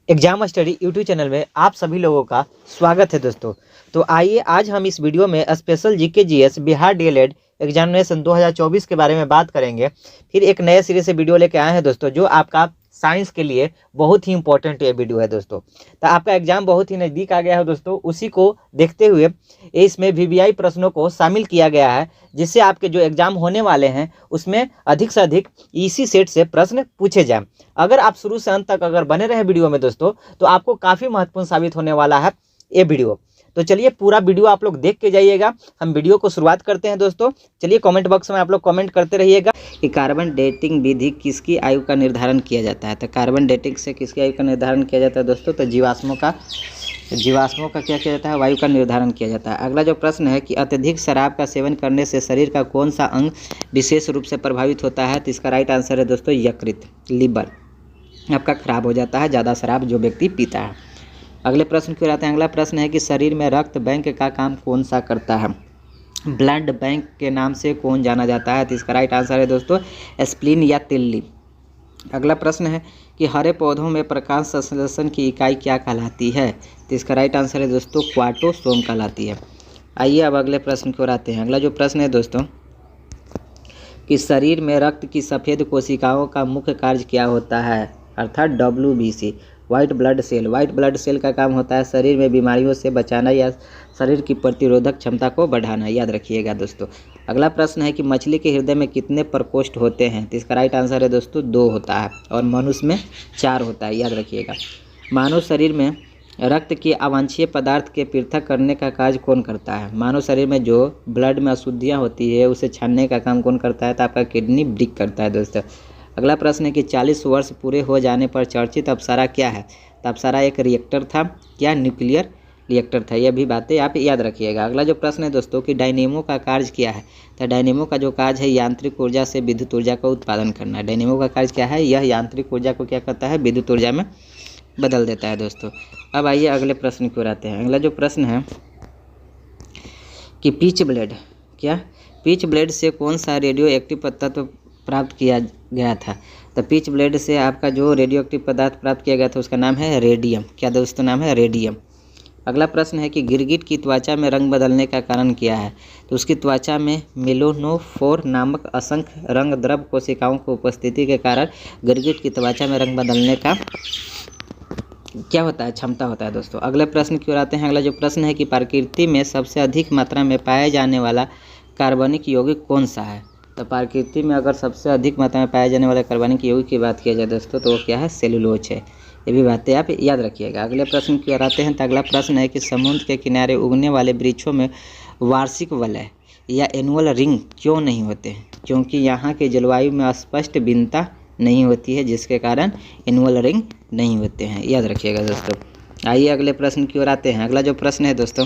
Exam study YouTube channel में आप सभी लोगों का स्वागत है दोस्तों। तो आइए आज हम इस वीडियो में special GK GS Bihar DElEd examination 2024 के बारे में बात करेंगे। फिर एक नए सिरे से वीडियो लेके आए हैं दोस्तों, जो आपका साइंस के लिए बहुत ही इंपॉर्टेंट ये वीडियो है दोस्तों। तो आपका एग्जाम बहुत ही नज़दीक आ गया है दोस्तों, उसी को देखते हुए इसमें वीवीआई प्रश्नों को शामिल किया गया है, जिससे आपके जो एग्जाम होने वाले हैं उसमें अधिक से अधिक इसी सेट से प्रश्न पूछे जाएं। अगर आप शुरू से अंत तक अगर बने रहे वीडियो में दोस्तों, तो आपको काफ़ी महत्वपूर्ण साबित होने वाला है ये वीडियो। तो चलिए पूरा वीडियो आप लोग देख के जाइएगा। हम वीडियो को शुरुआत करते हैं दोस्तों। चलिए कमेंट बॉक्स में आप लोग कमेंट करते रहिएगा कि कार्बन डेटिंग विधि किसकी आयु का निर्धारण किया जाता है। तो कार्बन डेटिंग से किसकी आयु का निर्धारण किया जाता है दोस्तों? तो जीवाश्मों का क्या किया जाता है? वायु का निर्धारण किया जाता है। अगला जो प्रश्न है कि अत्यधिक शराब का सेवन करने से शरीर का कौन सा अंग विशेष रूप से प्रभावित होता है? तो इसका राइट आंसर है दोस्तों यकृत, लिवर आपका खराब हो जाता है ज़्यादा शराब जो व्यक्ति पीता है। अगले प्रश्न की ओर आते हैं। अगला प्रश्न है कि शरीर में रक्त बैंक का काम कौन सा करता है? ब्लड बैंक के नाम से कौन जाना जाता है? तो इसका राइट आंसर है दोस्तों स्प्लीन या तिल्ली। अगला प्रश्न है कि हरे पौधों में प्रकाश संश्लेषण की इकाई क्या कहलाती है? तो इसका राइट आंसर है दोस्तों क्वाटोसोम कहलाती है। आइए अब अगले प्रश्न की ओर आते हैं। अगला जो प्रश्न है दोस्तों कि शरीर में रक्त की सफ़ेद कोशिकाओं का मुख्य कार्य क्या होता है? अर्थात WBC white blood cell. White blood cell का काम होता है शरीर में बीमारियों से बचाना या शरीर की प्रतिरोधक क्षमता को बढ़ाना, याद रखिएगा दोस्तों। अगला प्रश्न है कि मछली के हृदय में कितने प्रकोष्ठ होते हैं? तो इसका राइट आंसर है दोस्तों 2 होता है और मनुष्य में 4 होता है, याद रखिएगा। मानव शरीर में रक्त की अवांछनीय पदार्थ के पृथक करने का कार्य कौन करता है? मानव शरीर में जो ब्लड में अशुद्धियाँ होती है उसे छानने का काम कौन करता है? तो आपका किडनी ब्रिक करता है दोस्तों। अगला प्रश्न है कि 40 वर्ष पूरे हो जाने पर चर्चित अप्सरा क्या है? तो अप्सरा एक रिएक्टर था, क्या न्यूक्लियर रिएक्टर था। यह भी बातें आप याद रखिएगा। अगला जो प्रश्न है दोस्तों कि डायनेमो का कार्य क्या है? तो डायनेमो का जो कार्य है यांत्रिक ऊर्जा से विद्युत ऊर्जा का उत्पादन करना। डायनेमो का कार्य क्या है? यह यांत्रिक ऊर्जा को क्या करता है? विद्युत ऊर्जा में बदल देता है दोस्तों। अब आइए अगले प्रश्न की ओर आते हैं। अगला जो प्रश्न है कि पिच ब्लेड से कौन सा रेडियो एक्टिव तत्व प्राप्त किया गया था? तो पिच ब्लेड से आपका जो रेडियो एक्टिव पदार्थ प्राप्त किया गया था उसका नाम है रेडियम। क्या दोस्तों नाम है? रेडियम। अगला प्रश्न है कि गिरगिट की त्वचा में रंग बदलने का कारण क्या है? तो उसकी त्वचा में मेलानोफोर नामक असंख्य रंग द्रव कोशिकाओं की उपस्थिति के कारण गिरगिट की त्वचा में रंग बदलने का क्या होता है? क्षमता होता है दोस्तों। अगले प्रश्न की ओर आते हैं। अगला जो प्रश्न है कि प्रकृति में सबसे अधिक मात्रा में पाया जाने वाला कार्बनिक यौगिक कौन सा है? तो प्रकृति में अगर सबसे अधिक मात्रा में पाए जाने वाले कार्बनिक यौगिक की बात किया जाए दोस्तों, तो वो क्या है? सेलुलोज है। ये भी बातें आप याद रखिएगा। अगले प्रश्न की ओर आते हैं। तो अगला प्रश्न है कि समुद्र के किनारे उगने वाले वृक्षों में वार्षिक वलय या एनुअल रिंग क्यों नहीं होते हैं? क्योंकि यहाँ के जलवायु में स्पष्ट भिन्नता नहीं होती है, जिसके कारण एनुअल रिंग नहीं होते हैं, याद रखिएगा दोस्तों। आइए अगले प्रश्न की ओर आते हैं। अगला जो प्रश्न है दोस्तों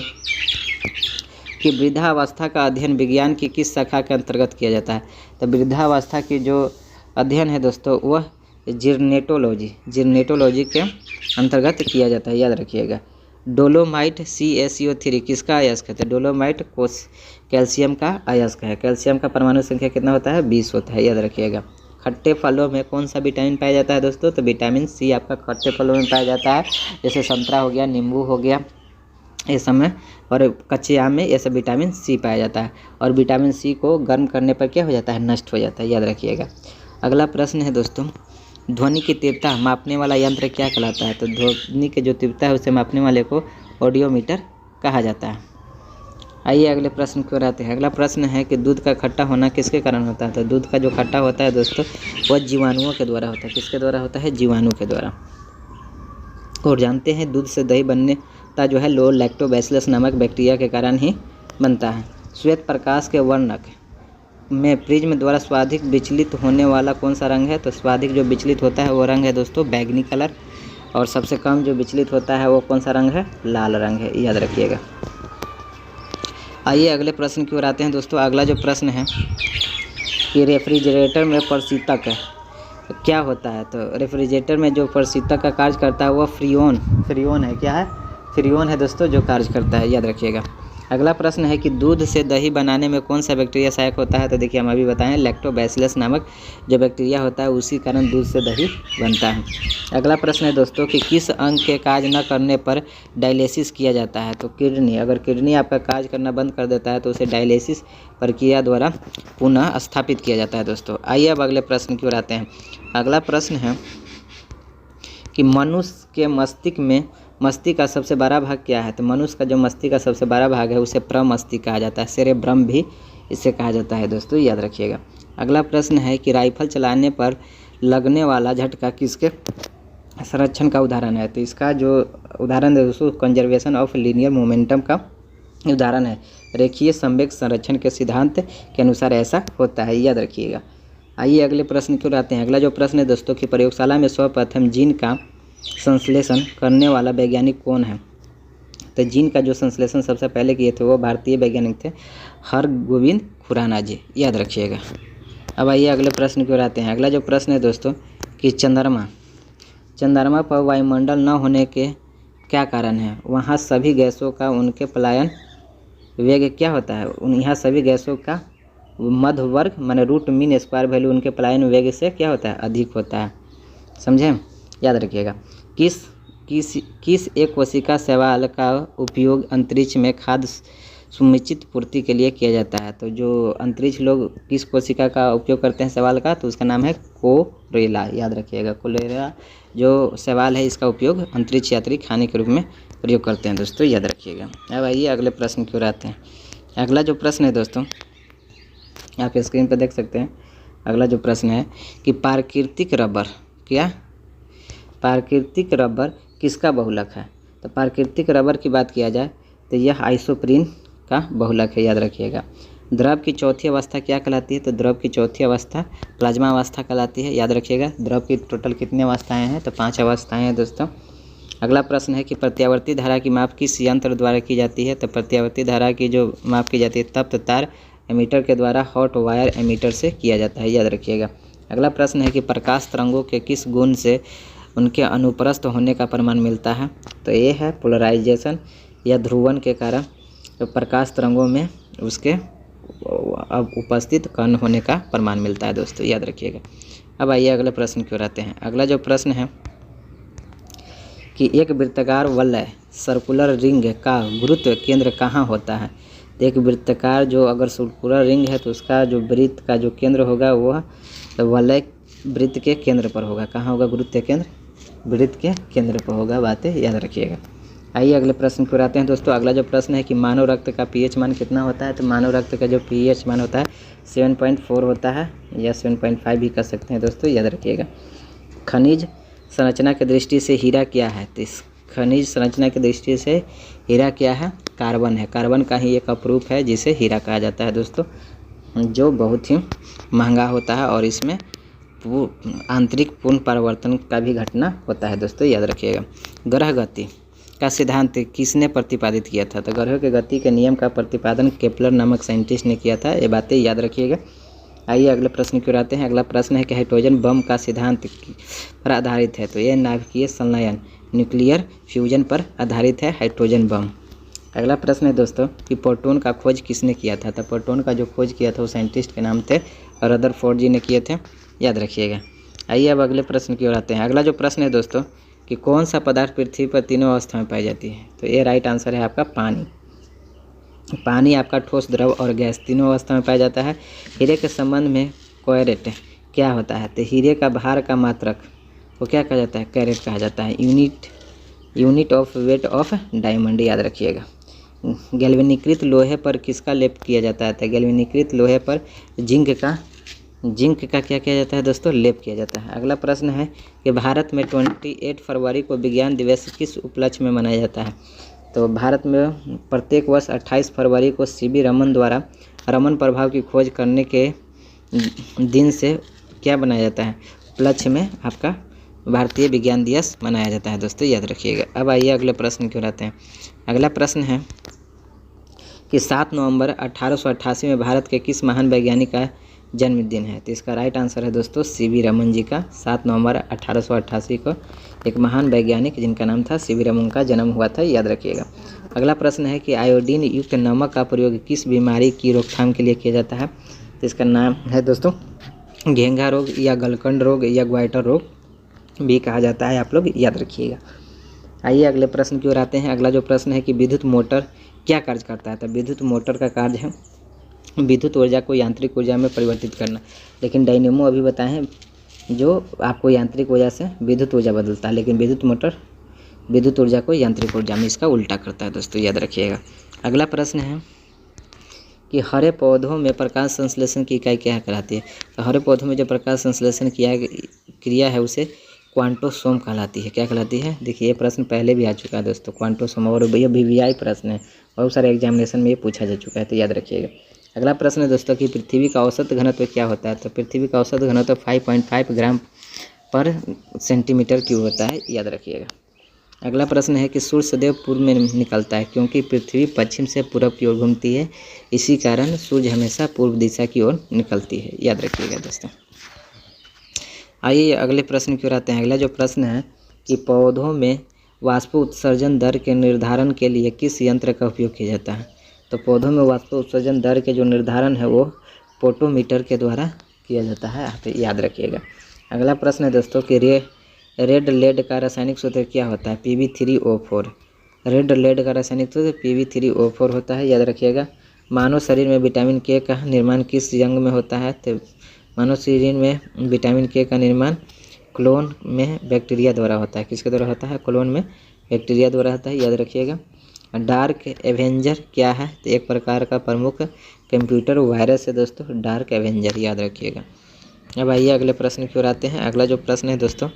कि वृद्धावस्था का अध्ययन विज्ञान की किस शाखा के अंतर्गत किया जाता है? तो वृद्धावस्था की जो अध्ययन है दोस्तों वह जीर्नेटोलॉजी के अंतर्गत किया जाता है, याद रखिएगा। डोलोमाइट CaCO3 किसका अयस्क है? तो डोलोमाइट कैल्शियम का अयस्क है। कैल्शियम का परमाणु संख्या कितना होता है? 20 होता है, याद रखिएगा। खट्टे फलों में कौन सा विटामिन पाया जाता है दोस्तों? तो विटामिन C आपका खट्टे फलों में पाया जाता है, जैसे संतरा हो गया, नींबू हो गया, ये सब में, और कच्चे आम में ये सब विटामिन C पाया जाता है। और विटामिन C को गर्म करने पर क्या हो जाता है? नष्ट हो जाता है, याद रखिएगा। अगला प्रश्न है दोस्तों ध्वनि की तीव्रता मापने वाला यंत्र क्या कहलाता है? तो ध्वनि की जो तीव्रता है उसे मापने वाले को ऑडियोमीटर कहा जाता है। आइए अगले प्रश्न की ओर आते हैं। अगला प्रश्न है कि दूध का खट्टा होना किसके कारण होता है? तो दूध का जो खट्टा होता है दोस्तों वह जीवाणुओं के द्वारा होता है। किसके द्वारा होता है? जीवाणु के द्वारा। और जानते हैं दूध से दही बनने जो है लो लैक्टोबैसिलस नामक बैक्टीरिया के कारण ही बनता है। श्वेत प्रकाश के वर्णक में प्रिज्म द्वारा स्वाधिक विचलित होने वाला कौन सा रंग है? तो स्वाधिक जो विचलित होता है वो रंग है दोस्तों बैगनी कलर, और सबसे कम जो विचलित होता है वो कौन सा रंग है? लाल रंग है, याद रखिएगा। आइए अगले प्रश्न की ओर आते हैं दोस्तों। अगला जो प्रश्न है कि रेफ्रिजरेटर में प्रशीतक क्या होता है? तो रेफ्रिजरेटर में जो प्रशीतक का कार्य करता है वह फ्रीओन है। क्या है? फ्रीओन है दोस्तों जो कार्य करता है, याद रखिएगा। अगला प्रश्न है कि दूध से दही बनाने में कौन सा बैक्टीरिया सहायक होता है? तो देखिए हम अभी बताएं, लैक्टोबैसिलस नामक जो बैक्टीरिया होता है उसी कारण दूध से दही बनता है। अगला प्रश्न है दोस्तों कि किस अंग के कार्य न करने पर डायलिसिस किया जाता है? तो किडनी। अगर किडनी आपका कार्य करना बंद कर देता है तो उसे डायलिसिस प्रक्रिया द्वारा पुनः स्थापित किया जाता है दोस्तों। आइए अब अगले प्रश्न की ओर आते हैं। अगला प्रश्न है कि मनुष्य के मस्तिष्क का सबसे बड़ा भाग क्या है? तो मनुष्य का जो मस्तिष्क का सबसे बड़ा भाग है उसे प्रमस्तिष्क कहा जाता है, सेरेब्रम भी इसे कहा जाता है दोस्तों, याद रखिएगा। अगला प्रश्न है कि राइफल चलाने पर लगने वाला झटका किसके संरक्षण का उदाहरण है? तो इसका जो उदाहरण है दोस्तों कंजर्वेशन ऑफ लीनियर मोमेंटम का उदाहरण है। रेखीय संवेग संरक्षण के सिद्धांत के अनुसार ऐसा होता है, याद रखिएगा। आइए अगले प्रश्न की ओर आते हैं। अगला जो प्रश्न है दोस्तों कि प्रयोगशाला में सर्वप्रथम जीन का संश्लेषण करने वाला वैज्ञानिक कौन है? तो जीन का जो संश्लेषण सबसे पहले किए थे वो भारतीय वैज्ञानिक थे हरगोविंद खुराना जी, याद रखिएगा। अब आइए अगले प्रश्न की ओर आते हैं। अगला जो प्रश्न है दोस्तों कि चंद्रमा पर वायुमंडल न होने के क्या कारण है? वहाँ सभी गैसों का उनके पलायन वेग क्या होता है? यहाँ सभी गैसों का मध्य वर्ग माने रूट मीन स्क्वायर वैल्यू उनके पलायन वेग से क्या होता है? अधिक होता है, समझे, याद रखिएगा। किस एक कोशिका शैवाल का उपयोग अंतरिक्ष में खाद्य सुनिश्चित पूर्ति के लिए किया जाता है? तो जो अंतरिक्ष लोग किस कोशिका का उपयोग करते हैं शैवाल का? तो उसका नाम है कोरेला, याद रखिएगा। कोरेला जो शैवाल है इसका उपयोग अंतरिक्ष यात्री खाने के रूप में प्रयोग करते हैं दोस्तों, याद रखिएगा। अब आइए अगले प्रश्न की ओर आते हैं। अगला जो प्रश्न है दोस्तों आप स्क्रीन पर देख सकते हैं। अगला जो प्रश्न है कि प्राकृतिक रबर किसका बहुलक है? तो प्राकृतिक रबर की बात किया जाए तो यह आइसोप्रीन का बहुलक है, याद रखिएगा। द्रव की चौथी अवस्था क्या कहलाती है? तो द्रव की चौथी अवस्था प्लाज्मा अवस्था कहलाती है, याद रखिएगा। द्रव की टोटल कितनी अवस्थाएं हैं? तो 5 अवस्थाएं हैं दोस्तों। अगला प्रश्न है कि प्रत्यावर्ती धारा की माप किस यंत्र द्वारा की जाती है? तो प्रत्यावर्ती धारा की जो माप की जाती है तप्त तार एमीटर के द्वारा हॉट वायर एमीटर से किया जाता है, याद रखिएगा। अगला प्रश्न है कि प्रकाश तरंगों के किस गुण से उनके अनुप्रस्थ होने का प्रमाण मिलता है? तो ये है पोलराइजेशन या ध्रुवन के कारण तो प्रकाश तरंगों में उसके उपस्थित कण होने का प्रमाण मिलता है दोस्तों, याद रखिएगा। अब आइए अगले प्रश्न की ओर आते हैं। अगला जो प्रश्न है कि एक वृत्ताकार वलय सर्कुलर रिंग का गुरुत्व केंद्र कहाँ होता है? एक वृत्ताकार जो अगर सर्कुलर रिंग है तो उसका जो वृत्त का जो केंद्र होगा वह वलय वृत्त के केंद्र पर होगा। कहाँ होगा गुरुत्व केंद्र? वृत्त के केंद्र पर होगा, बातें याद रखिएगा। आइए अगले प्रश्न को आते हैं दोस्तों। अगला जो प्रश्न है कि मानव रक्त का पीएच मान कितना होता है? तो मानव रक्त का जो पीएच मान होता है 7.4 होता है या 7.5 भी कर सकते हैं दोस्तों, याद रखिएगा। खनिज संरचना की दृष्टि से हीरा क्या है? तो इस खनिज संरचना की दृष्टि से हीरा क्या है? कार्बन है। कार्बन का ही एक अपरूप है जिसे हीरा कहा जाता है दोस्तों, जो बहुत ही महंगा होता है और इसमें आंतरिक पूर्ण परिवर्तन का भी घटना होता है दोस्तों, याद रखिएगा। ग्रह गति का सिद्धांत किसने प्रतिपादित किया था? तो ग्रहों के गति के नियम का प्रतिपादन केपलर नामक साइंटिस्ट ने किया था, ये बातें याद रखिएगा। आइए अगले प्रश्न की ओर आते हैं। अगला प्रश्न है कि हाइड्रोजन बम का सिद्धांत पर आधारित है? तो यह नाभिकीय संलयन न्यूक्लियर फ्यूजन पर आधारित है हाइड्रोजन बम। अगला प्रश्न है दोस्तों कि प्रोटॉन का खोज किसने किया था? तो प्रोटॉन का जो खोज किया था वो साइंटिस्ट के नाम थे रदरफोर्ड जी ने किए थे, याद रखिएगा। आइए अब अगले प्रश्न की ओर आते हैं। अगला जो प्रश्न है दोस्तों कि कौन सा पदार्थ पृथ्वी पर तीनों अवस्था में पाई जाती है? तो ये राइट आंसर है आपका पानी। पानी आपका ठोस, द्रव और गैस तीनों अवस्था में पाया जाता है। हीरे के संबंध में कैरेट क्या होता है? तो हीरे का भार का मात्रक वो क्या कहा जाता है? कैरेट कहा जाता है। Unit of weight of diamond, याद रखिएगा। गैल्वेनीकृत लोहे पर किसका लेप किया जाता है? तो गैल्वेनीकृत लोहे पर जिंक का क्या किया जाता है दोस्तों? लेप किया जाता है। अगला प्रश्न है कि भारत में 28 फरवरी को विज्ञान दिवस किस उपलक्ष्य में मनाया जाता है? तो भारत में प्रत्येक वर्ष 28 फरवरी को सीवी रमन द्वारा रमन प्रभाव की खोज करने के दिन से क्या बनाया जाता है? उपलक्ष्य में आपका भारतीय विज्ञान दिवस मनाया जाता है दोस्तों, याद रखिएगा। अब आइए अगले प्रश्न की ओर आते हैं। अगला प्रश्न है कि 7 नवंबर 1888 में भारत के किस महान वैज्ञानिक का जन्मदिन है? तो इसका राइट आंसर है दोस्तों सीवी रमन जी का। 7 नवंबर 1888 को एक महान वैज्ञानिक जिनका नाम था सीवी रमन का जन्म हुआ था, याद रखिएगा। अगला प्रश्न है कि आयोडीन युक्त नमक का प्रयोग किस बीमारी की रोकथाम के लिए किया जाता है? तो इसका नाम है दोस्तों घेंघा रोग या गलकंड रोग या ग्वाइटर रोग भी कहा जाता है, आप लोग याद रखिएगा। आइए अगले प्रश्न की ओर आते हैं। अगला जो प्रश्न है कि विद्युत मोटर क्या कार्य करता है? तो विद्युत मोटर का कार्य है विद्युत ऊर्जा को यांत्रिक ऊर्जा में परिवर्तित करना। लेकिन डायनेमो अभी बताए हैं जो आपको यांत्रिक ऊर्जा से विद्युत ऊर्जा बदलता है, लेकिन विद्युत मोटर विद्युत ऊर्जा को यांत्रिक ऊर्जा में इसका उल्टा करता है दोस्तों, याद रखिएगा। अगला प्रश्न है कि हरे पौधों में प्रकाश संश्लेषण की इकाई क्या कहलाती है? तो हरे पौधों में जो प्रकाश संश्लेषण क्रिया है उसे क्वांटोसोम कहलाती है। क्या कहलाती है? देखिए ये प्रश्न पहले भी आ चुका है दोस्तों, क्वांटोसोम, और ये VVI प्रश्न है, बहुत सारे एग्जामिनेशन में ये पूछा जा चुका है, तो याद रखिएगा। अगला प्रश्न है दोस्तों कि पृथ्वी का औसत घनत्व क्या होता है? तो पृथ्वी का औसत घनत्व 5.5 ग्राम पर सेंटीमीटर क्यूब होता है, याद रखिएगा। अगला प्रश्न है कि सूर्य सदैव पूर्व में निकलता है क्योंकि पृथ्वी पश्चिम से पूरब की ओर घूमती है, इसी कारण सूर्य हमेशा पूर्व दिशा की ओर निकलती है, याद रखिएगा दोस्तों। आइए अगले प्रश्न की ओर आते हैं। अगला जो प्रश्न है कि पौधों में वाष्प उत्सर्जन दर के निर्धारण के लिए किस यंत्र का उपयोग किया जाता है? तो पौधों में वाष्प उत्सर्जन दर के जो निर्धारण है वो पोटोमीटर के द्वारा किया जाता है, आप याद रखिएगा। अगला प्रश्न है दोस्तों कि रेड लेड का रासायनिक सूत्र क्या होता है? Pb3O4। रेड लेड का रासायनिक सूत्र Pb3O4 होता है, याद रखिएगा। मानव शरीर में विटामिन के का निर्माण किस अंग में होता है? तो मानव शरीर में विटामिन के का निर्माण क्लोन में बैक्टीरिया द्वारा होता है। किसके द्वारा होता है? क्लोन में बैक्टीरिया द्वारा होता है, याद रखिएगा। डार्क एवेंजर क्या है? तो एक प्रकार का प्रमुख कंप्यूटर वायरस है दोस्तों, डार्क एवेंजर, याद रखिएगा। अब आइए अगले प्रश्न की ओर आते हैं। अगला जो प्रश्न है दोस्तों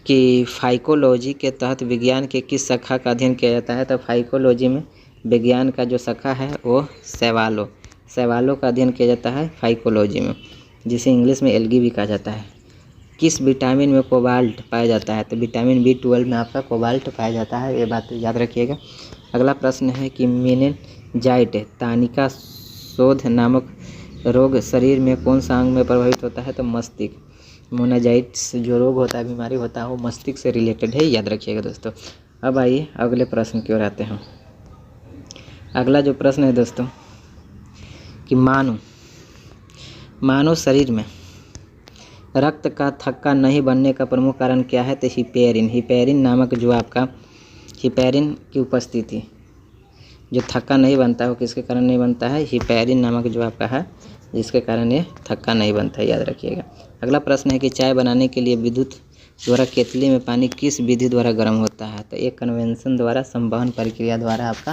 कि फाइकोलॉजी के तहत विज्ञान के किस शाखा का अध्ययन किया जाता है? तो फाइकोलॉजी में विज्ञान का जो शाखा है वो शैवालों का अध्ययन किया जाता है फाइकोलॉजी में, जिसे इंग्लिश में एल्गी भी कहा जाता है। किस विटामिन में कोबाल्ट पाया जाता है? तो विटामिन B12 में आपका कोबाल्ट पाया जाता है, ये बात याद रखिएगा। अगला प्रश्न है कि मेनिनजाइट तानिका शोथ नामक रोग शरीर में कौन सा अंग में प्रभावित होता है? तो मस्तिष्क। मेनिनजाइटिस जो रोग होता है, बीमारी होता है, वो मस्तिष्क से रिलेटेड है, याद रखिएगा दोस्तों। अब आइए अगले प्रश्न की ओर आते हैं। अगला जो प्रश्न है दोस्तों कि मानव शरीर में रक्त का थक्का नहीं बनने का प्रमुख कारण क्या है? तो हिपेरिन नामक जो आपका हिपेरिन की उपस्थिति, जो थक्का नहीं बनता है वो किसके कारण नहीं बनता है? हिपेरिन नामक जो आपका है जिसके कारण ये थक्का नहीं बनता है, याद रखिएगा। अगला प्रश्न है कि चाय बनाने के लिए विद्युत द्वारा केतली में पानी किस विधि द्वारा गर्म होता है? तो एक कन्वेंशन द्वारा संवहन प्रक्रिया द्वारा आपका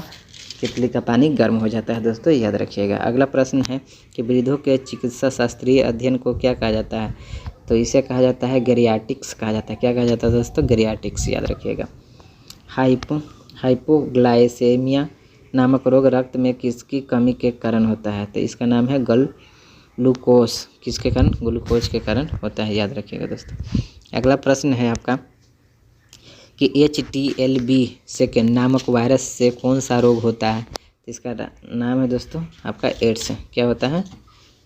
केतली का पानी गर्म हो जाता है दोस्तों, याद रखिएगा। अगला प्रश्न है कि वृद्धों के चिकित्सा शास्त्रीय अध्ययन को क्या कहा जाता है? तो इसे कहा जाता है गेरियाटिक्स कहा जाता है। क्या कहा जाता है दोस्तों? गेरियाटिक्स, याद रखिएगा। हाइपोग्लाइसेमिया नामक रोग रक्त में किसकी कमी के कारण होता है? तो इसका नाम है ग्लूकोज। किसके कारण? ग्लूकोज के कारण होता है, याद रखिएगा दोस्तों। अगला प्रश्न है आपका कि HTLV सेकेंड नामक वायरस से कौन सा रोग होता है? तो इसका नाम है दोस्तों आपका एड्स। क्या होता है?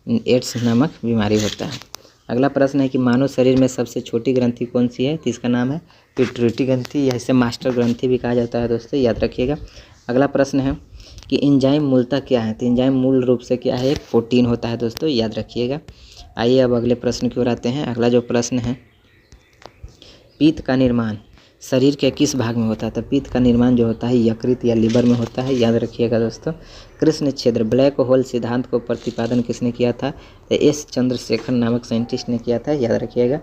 एड्स नामक बीमारी होता है। अगला प्रश्न है कि मानव शरीर में सबसे छोटी ग्रंथि कौन सी है? तो इसका नाम है पिट्यूटरी ग्रंथि, या इसे मास्टर ग्रंथि भी कहा जाता है दोस्तों, याद रखिएगा। अगला प्रश्न है कि एंजाइम मूलतः क्या है? तो एंजाइम मूल रूप से क्या है? एक प्रोटीन होता है दोस्तों, याद रखिएगा। आइए अब अगले प्रश्न की ओर आते हैं। अगला जो प्रश्न है पित्त का निर्माण शरीर के किस भाग में होता है? तो पित्त का निर्माण जो होता है यकृत या लिवर में होता है, याद रखिएगा दोस्तों। कृष्ण छेद्र ब्लैक होल सिद्धांत को प्रतिपादन किसने किया था? तो S चंद्रशेखर नामक साइंटिस्ट ने किया था, याद रखिएगा।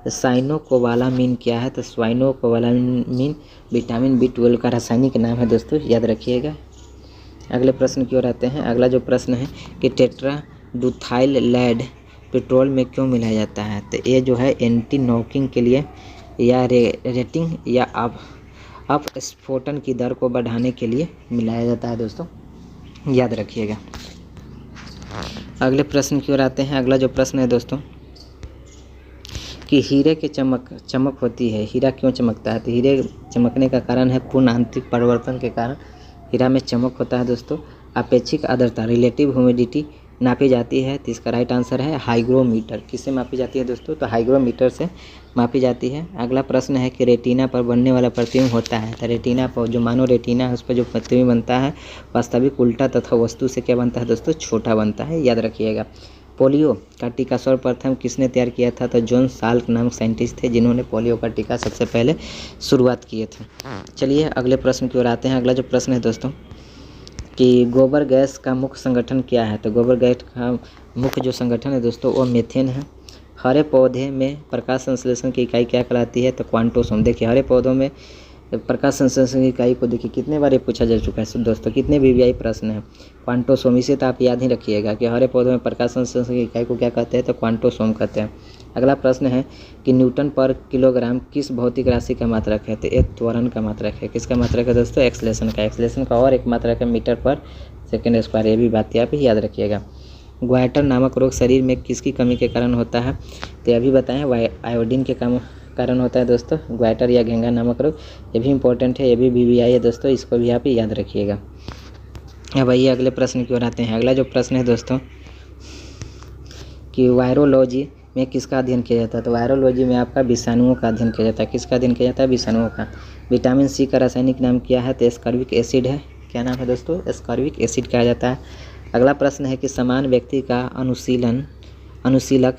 साइनोकोबालामिन क्या है? तो साइनोकोबालामिन विटामिन B12 का रासायनिक नाम है दोस्तों, याद रखिएगा। अगले प्रश्न की ओर आते हैं। अगला जो प्रश्न है कि टेट्राडूथाइल लेड पेट्रोल में क्यों मिलाया जाता है? तो ये जो है एंटी नॉकिंग के लिए या रेटिंग या अपस्फोटन की दर को बढ़ाने के लिए मिलाया जाता है दोस्तों, याद रखिएगा। अगले प्रश्न की ओर आते हैं। अगला जो प्रश्न है दोस्तों कि हीरे के चमक होती है, हीरा क्यों चमकता है? तो हीरे चमकने का कारण है पूर्ण आंतरिक परिवर्तन के कारण हीरा में चमक होता है दोस्तों। अपेक्षिक आर्द्रता रिलेटिव ह्यूमिडिटी नापी जाती है? तो इसका राइट आंसर है हाइग्रोमीटर। किससे मापी जाती है दोस्तों? तो हाइग्रोमीटर से मापी जाती है। अगला प्रश्न है कि रेटिना पर बनने वाला प्रतिबिंब होता है। तो रेटिना पर जो मानो रेटिना है उस पर जो प्रतिबिंब बनता है वास्तविक उल्टा तथा वस्तु से क्या बनता है दोस्तों? छोटा बनता है, याद रखिएगा। पोलियो का टीका सर्वप्रथम किसने तैयार किया था? तो जॉन साल्क नामक साइंटिस्ट थे जिन्होंने पोलियो का टीका सबसे पहले शुरुआत किए थे। चलिए अगले प्रश्न की ओर आते हैं। अगला जो प्रश्न है दोस्तों कि गोबर गैस का मुख्य संगठन क्या है? तो गोबर गैस का मुख्य जो संगठन है दोस्तों वो मीथेन है। हरे पौधे में प्रकाश संश्लेषण की इकाई क्या कहलाती है? तो क्वांटोसोम। देखिए हरे पौधों में प्रकाश संश्लेषण की इकाई को देखिए कितने बार ये पूछा जा चुका है दोस्तों, कितने वीवीआई प्रश्न है। क्वांटोसोम, इसे तो आप याद ही रखिएगा कि हरे पौधों में प्रकाश संश्लेषण की इकाई को क्या कहते हैं? तो क्वांटोसोम कहते हैं। अगला प्रश्न है कि न्यूटन पर किलोग्राम किस भौतिक राशि का मात्रक है? तो एक त्वरण का मात्रक है। किसका मात्रक है दोस्तों? एक्सलेशन का। एक्सलेशन का और एक मात्रक है मीटर पर सेकेंड स्क्वायर। ये भी बात आप याद रखिएगा। ग्वाइटर नामक रोग शरीर में किसकी कमी के कारण होता है? तो अभी बताएं, आयोडीन के कारण होता है दोस्तों, ग्वाइटर या घेंगा नामक रोग। ये भी इंपॉर्टेंट है, ये भी वीवीआई है दोस्तों, इसको भी आप याद रखिएगा। अब आइए अगले प्रश्न की ओर आते हैं। अगला जो प्रश्न है दोस्तों कि वायरोलॉजी में किसका अध्ययन किया जाता है? तो वायरोलॉजी में आपका विषाणुओं का अध्ययन किया जाता है। किसका अध्ययन किया जाता है? विषाणुओं का। विटामिन सी का रासायनिक नाम क्या है? तो एस्कॉर्बिक एसिड है। क्या नाम है दोस्तों? एस्कॉर्बिक एसिड कहा जाता है। अगला प्रश्न है कि समान व्यक्ति का अनुशीलक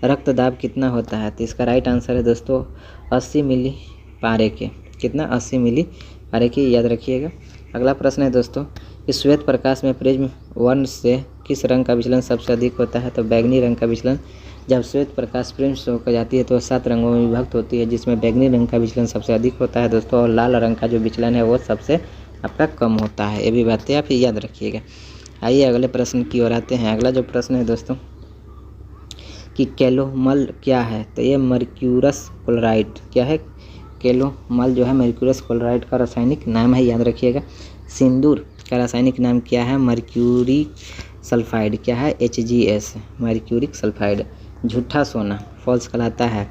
रक्तदाब कितना होता है? तो इसका राइट आंसर है दोस्तों 80 मिली पारे के। कितना? 80 मिली पारे के, याद रखिएगा। अगला प्रश्न है दोस्तों कि श्वेत प्रकाश में प्रिज्म वर्ण से किस रंग का विचलन सबसे अधिक होता है? तो बैंगनी रंग का विचलन। जब श्वेत प्रकाश प्रिज्म से होकर जाती है तो 7 रंगों में विभक्त होती है, जिसमें बैंगनी रंग का विचलन सबसे अधिक होता है दोस्तों, और लाल रंग का जो विचलन है वो सबसे आपका कम होता है। ये भी बातें आप याद रखिएगा। आइए अगले प्रश्न की ओर आते हैं। अगला जो प्रश्न है दोस्तों कि कैलोमल क्या है? तो ये मर्क्यूरस क्लोराइड। क्या है? कैलोमल जो है मर्क्यूरस क्लोराइड का रासायनिक नाम है, याद रखिएगा। सिंदूर का रासायनिक नाम क्या है? Mercury sulphide. क्या है? HGS, mercuric sulphide. झूठा सोना फॉल्स कहलाता है।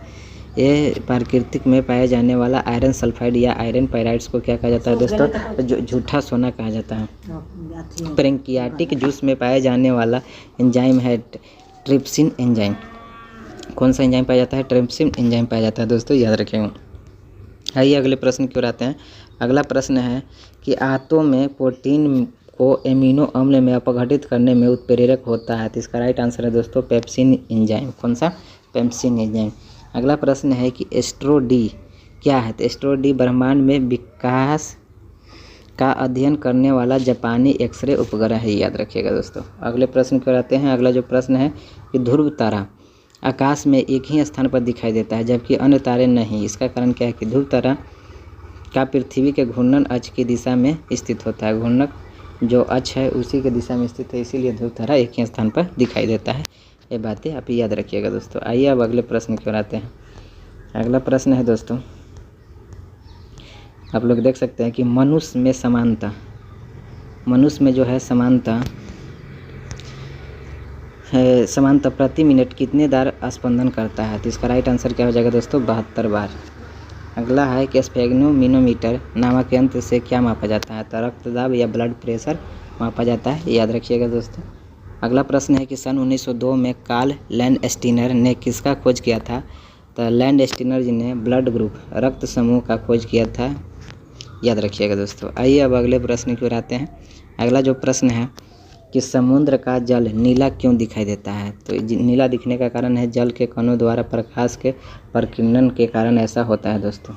ये प्राकृतिक में पाए जाने वाला आयरन सल्फाइड या आयरन पायराइड्स को क्या कहा जाता है दोस्तों? जो झूठा सोना कहा जाता है। पैंक्रियाटिक जूस में पाए जाने वाला एंजाइम है ट्रिप्सिन एंजाइम। कौन सा एंजाइम पाया जाता है? ट्रिप्सिन एंजाइम पाया जाता है दोस्तों, याद रखेंगे। आइए अगले प्रश्न की ओर आते हैं। अगला प्रश्न है कि आंतों में प्रोटीन को एमिनो अम्ल में अपघटित करने में उत्प्रेरक होता है। तो इसका राइट आंसर है दोस्तों पेप्सिन एंजाइम। कौन सा? Pepsin enzyme. अगला प्रश्न है कि एस्ट्रो-डी क्या है? तो एस्ट्रो-डी ब्रह्मांड में विकास का अध्ययन करने वाला जापानी एक्सरे उपग्रह है, याद रखिएगा दोस्तों। अगले प्रश्न की ओर आते हैं। अगला जो प्रश्न है कि ध्रुव तारा आकाश में एक ही स्थान पर दिखाई देता है जबकि अन्य तारे नहीं। इसका कारण क्या है? कि ध्रुव तारा का पृथ्वी के घूर्णन अक्ष की दिशा में स्थित होता है। घूर्णक जो अक्ष है उसी के दिशा में स्थित है, इसीलिए ध्रुव तारा एक ही स्थान पर दिखाई देता है। ये बातें आप याद रखिएगा दोस्तों। आइए अब अगले प्रश्न की ओर आते हैं। अगला प्रश्न है दोस्तों, आप लोग देख सकते हैं कि मनुष्य में समानता, मनुष्य में जो है समानता प्रति मिनट कितने बार स्पंदन करता है? तो इसका राइट आंसर क्या हो जाएगा दोस्तों? 72 बार। अगला है कि स्फेग्नोमीनोमीटर नामक यंत्र से क्या मापा जाता है? तो रक्तदाब या ब्लड प्रेशर मापा जाता है, याद रखिएगा दोस्तों। अगला प्रश्न है कि सन 1902 में कार्ल लैंडस्टीनर ने किसका खोज किया था? तो लैंडस्टीनर जी ने ब्लड ग्रुप रक्त समूह का खोज किया था, याद रखिएगा दोस्तों। आइए अब अगले प्रश्न की ओर आते हैं। अगला जो प्रश्न है कि समुद्र का जल नीला क्यों दिखाई देता है? तो नीला दिखने का कारण है जल के कणों द्वारा प्रकाश के प्रकीर्णन के कारण ऐसा होता है दोस्तों।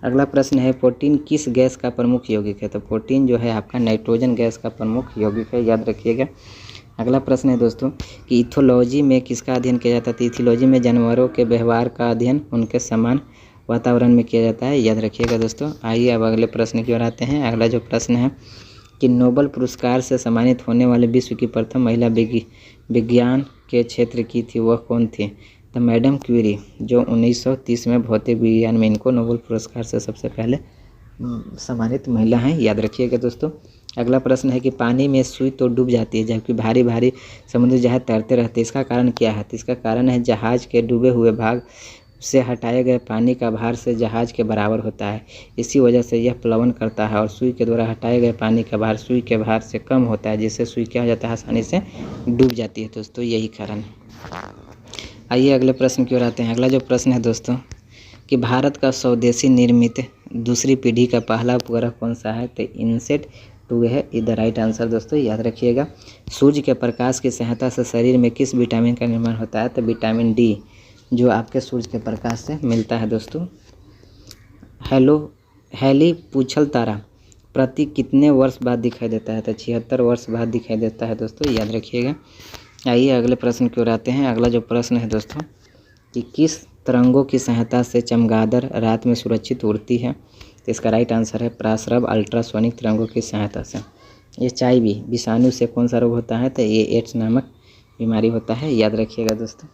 अगला प्रश्न है प्रोटीन किस गैस का प्रमुख यौगिक है? तो प्रोटीन जो है आपका नाइट्रोजन गैस का प्रमुख यौगिक है, याद रखिएगा। अगला प्रश्न है दोस्तों कि इथोलॉजी में किसका अध्ययन किया जाता है? तो इथोलॉजी में जानवरों के व्यवहार का अध्ययन उनके समान वातावरण में किया जाता है, याद रखिएगा दोस्तों। आइए अब अगले प्रश्न की ओर आते हैं। अगला जो प्रश्न है कि नोबेल पुरस्कार से सम्मानित होने वाले विश्व की प्रथम महिला विज्ञान के क्षेत्र की थी, वह कौन थी? तो मैडम क्यूरी, जो 1930 में भौतिक विज्ञान में इनको नोबेल पुरस्कार से सबसे पहले सम्मानित महिला हैं, याद रखिएगा दोस्तों। अगला प्रश्न है कि पानी में सुई तो डूब जाती है जबकि भारी भारी समुद्री जहाज तैरते रहते हैं, इसका कारण क्या है? तो इसका कारण है जहाज के डूबे हुए भाग से हटाए गए पानी का भार से जहाज के बराबर होता है। इसी वजह से यह प्लवन करता है और सुई के द्वारा हटाए गए पानी का भार सुई के भार से कम होता है, जिससे सुई क्या हो जाता है, आसानी से डूब जाती है दोस्तों, यही कारण है। आइए अगले प्रश्न की ओर आते हैं। अगला जो प्रश्न है दोस्तों कि भारत का स्वदेशी निर्मित दूसरी पीढ़ी का पहला उपग्रह कौन सा है, तो इनसेट 2 है द राइट आंसर दोस्तों, याद रखिएगा। सूर्य के प्रकाश की सहायता से शरीर में किस विटामिन का निर्माण होता है, तो विटामिन डी, जो आपके सूर्य के प्रकाश से मिलता है दोस्तों। हैली पूछल तारा प्रति कितने वर्ष बाद दिखाई देता है, तो 76 वर्ष बाद दिखाई देता है दोस्तों, याद रखिएगा। आइए अगले प्रश्न की ओर आते हैं। अगला जो प्रश्न है दोस्तों कि किस तरंगों की सहायता से चमगादड़ रात में सुरक्षित उड़ती है, तो इसका राइट आंसर है प्रासरब अल्ट्रासोनिक तरंगों की सहायता से। HIV विषाणु से कौन सा रोग होता है, तो ये एड्स नामक बीमारी होता है, याद रखिएगा दोस्तों।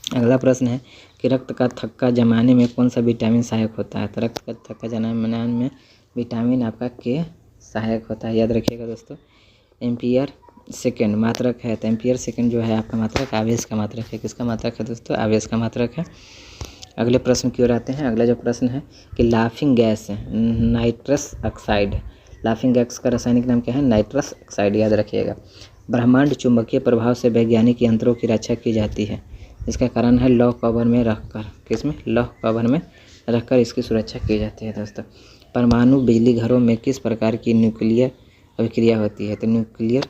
अगला प्रश्न है कि रक्त का थक्का जमाने में कौन सा विटामिन सहायक होता है, तो रक्त का थक्का जमाने में विटामिन आपका के सहायक होता है, याद रखिएगा दोस्तों। एम्पियर सेकेंड मात्रक है, तो एम्पियर सेकेंड जो है आपका मात्रक आवेश का मात्रक है। किसका मात्रक है दोस्तों, आवेश का मात्रक है। अगले प्रश्न की ओर आते हैं। अगला जो प्रश्न है कि laughing gas nitrous oxide, laughing gas का रासायनिक नाम क्या है, नाइट्रस ऑक्साइड, याद रखिएगा। ब्रह्मांड चुंबकीय प्रभाव से वैज्ञानिक यंत्रों की रक्षा की जाती है, इसका कारण है लौ कवर में रखकर, किसमें, लौ कवर में रखकर इसकी सुरक्षा की जाती है दोस्तों। परमाणु बिजली घरों में किस प्रकार की न्यूक्लियर अभिक्रिया होती है, तो न्यूक्लियर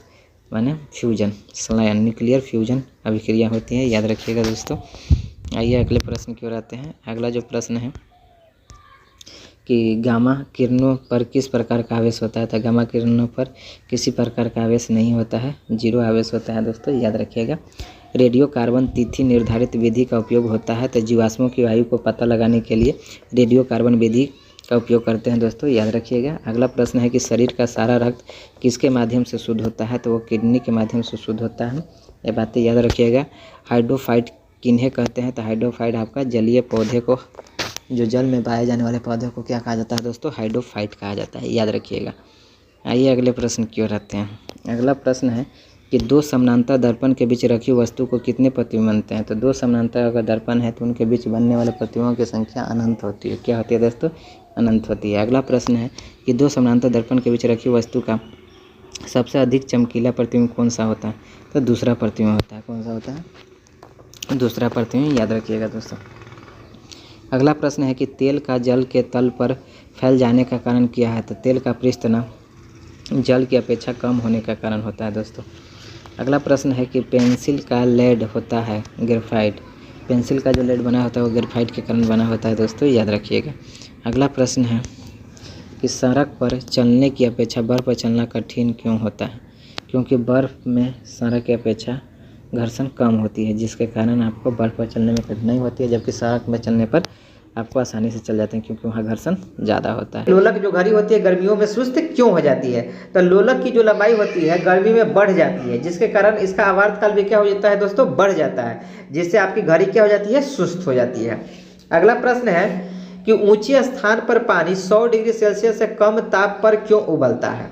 माने फ्यूजन, संलयन, न्यूक्लियर फ्यूजन अभिक्रिया होती है, याद रखिएगा दोस्तों। आइए अगले प्रश्न की ओर आते हैं। अगला जो प्रश्न है कि गामा किरणों पर किस प्रकार का आवेश होता है, तो गामा किरणों पर किसी प्रकार का आवेश नहीं होता है, 0 आवेश होता है दोस्तों, याद रखिएगा। रेडियो कार्बन तिथि निर्धारित विधि का उपयोग होता है, तो जीवाश्मों की आयु को पता लगाने के लिए रेडियो कार्बन विधि का उपयोग करते हैं दोस्तों, याद रखिएगा। अगला प्रश्न है कि शरीर का सारा रक्त किसके माध्यम से शुद्ध होता है, तो वो किडनी के माध्यम से शुद्ध होता है, ये बातें याद रखिएगा। हाइड्रोफाइट किन्हें कहते हैं, तो हाइड्रोफाइट आपका जलीय पौधे को, जो जल में पाए जाने वाले पौधे को क्या कहा जाता है दोस्तों, हाइड्रोफाइट कहा जाता है, याद रखिएगा। आइए अगले प्रश्न की ओर आते हैं। अगला प्रश्न है कि 2 समानांतर दर्पण के बीच रखी वस्तु को कितने प्रतिबिंब बनते हैं, तो 2 समानांतर अगर दर्पण है तो उनके बीच बनने वाले प्रतिबिंबों की संख्या अनंत होती है, क्या होती है दोस्तों, अनंत होती है। अगला प्रश्न है कि 2 समानांतर दर्पण के बीच रखी वस्तु का सबसे अधिक चमकीला प्रतिबिंब कौन सा होता है, तो दूसरा प्रतिबिंब होता है, कौन सा होता है, दूसरा प्रतिबिंब, याद रखिएगा दोस्तों। अगला प्रश्न है कि तेल का जल के तल पर फैल जाने का कारण क्या है, तो तेल का पृष्ठ तनाव जल की अपेक्षा कम होने का कारण होता है दोस्तों। अगला प्रश्न है कि पेंसिल का लेड होता है ग्रेफाइट, पेंसिल का जो लेड बना होता है वो ग्रेफाइट के कारण बना होता है दोस्तों, याद रखिएगा। अगला प्रश्न है कि सड़क पर चलने की अपेक्षा बर्फ़ पर चलना कठिन क्यों होता है, क्योंकि बर्फ़ में सड़क की अपेक्षा घर्षण कम होती है, जिसके कारण आपको बर्फ़ पर चलने में कठिनाई होती है, जबकि सड़क में चलने पर आपको आसानी से चल जाते हैं, क्योंकि वहाँ घर्षण ज़्यादा होता है। लोलक जो घड़ी होती है गर्मियों में सुस्त क्यों हो जाती है, तो लोलक की जो लंबाई होती है गर्मी में बढ़ जाती है, जिसके कारण इसका आवर्तकाल भी क्या हो जाता है दोस्तों, बढ़ जाता है, जिससे आपकी घड़ी क्या हो जाती है, सुस्त हो जाती है। अगला प्रश्न है कि ऊंचे स्थान पर पानी 100 डिग्री सेल्सियस से कम ताप पर क्यों उबलता है।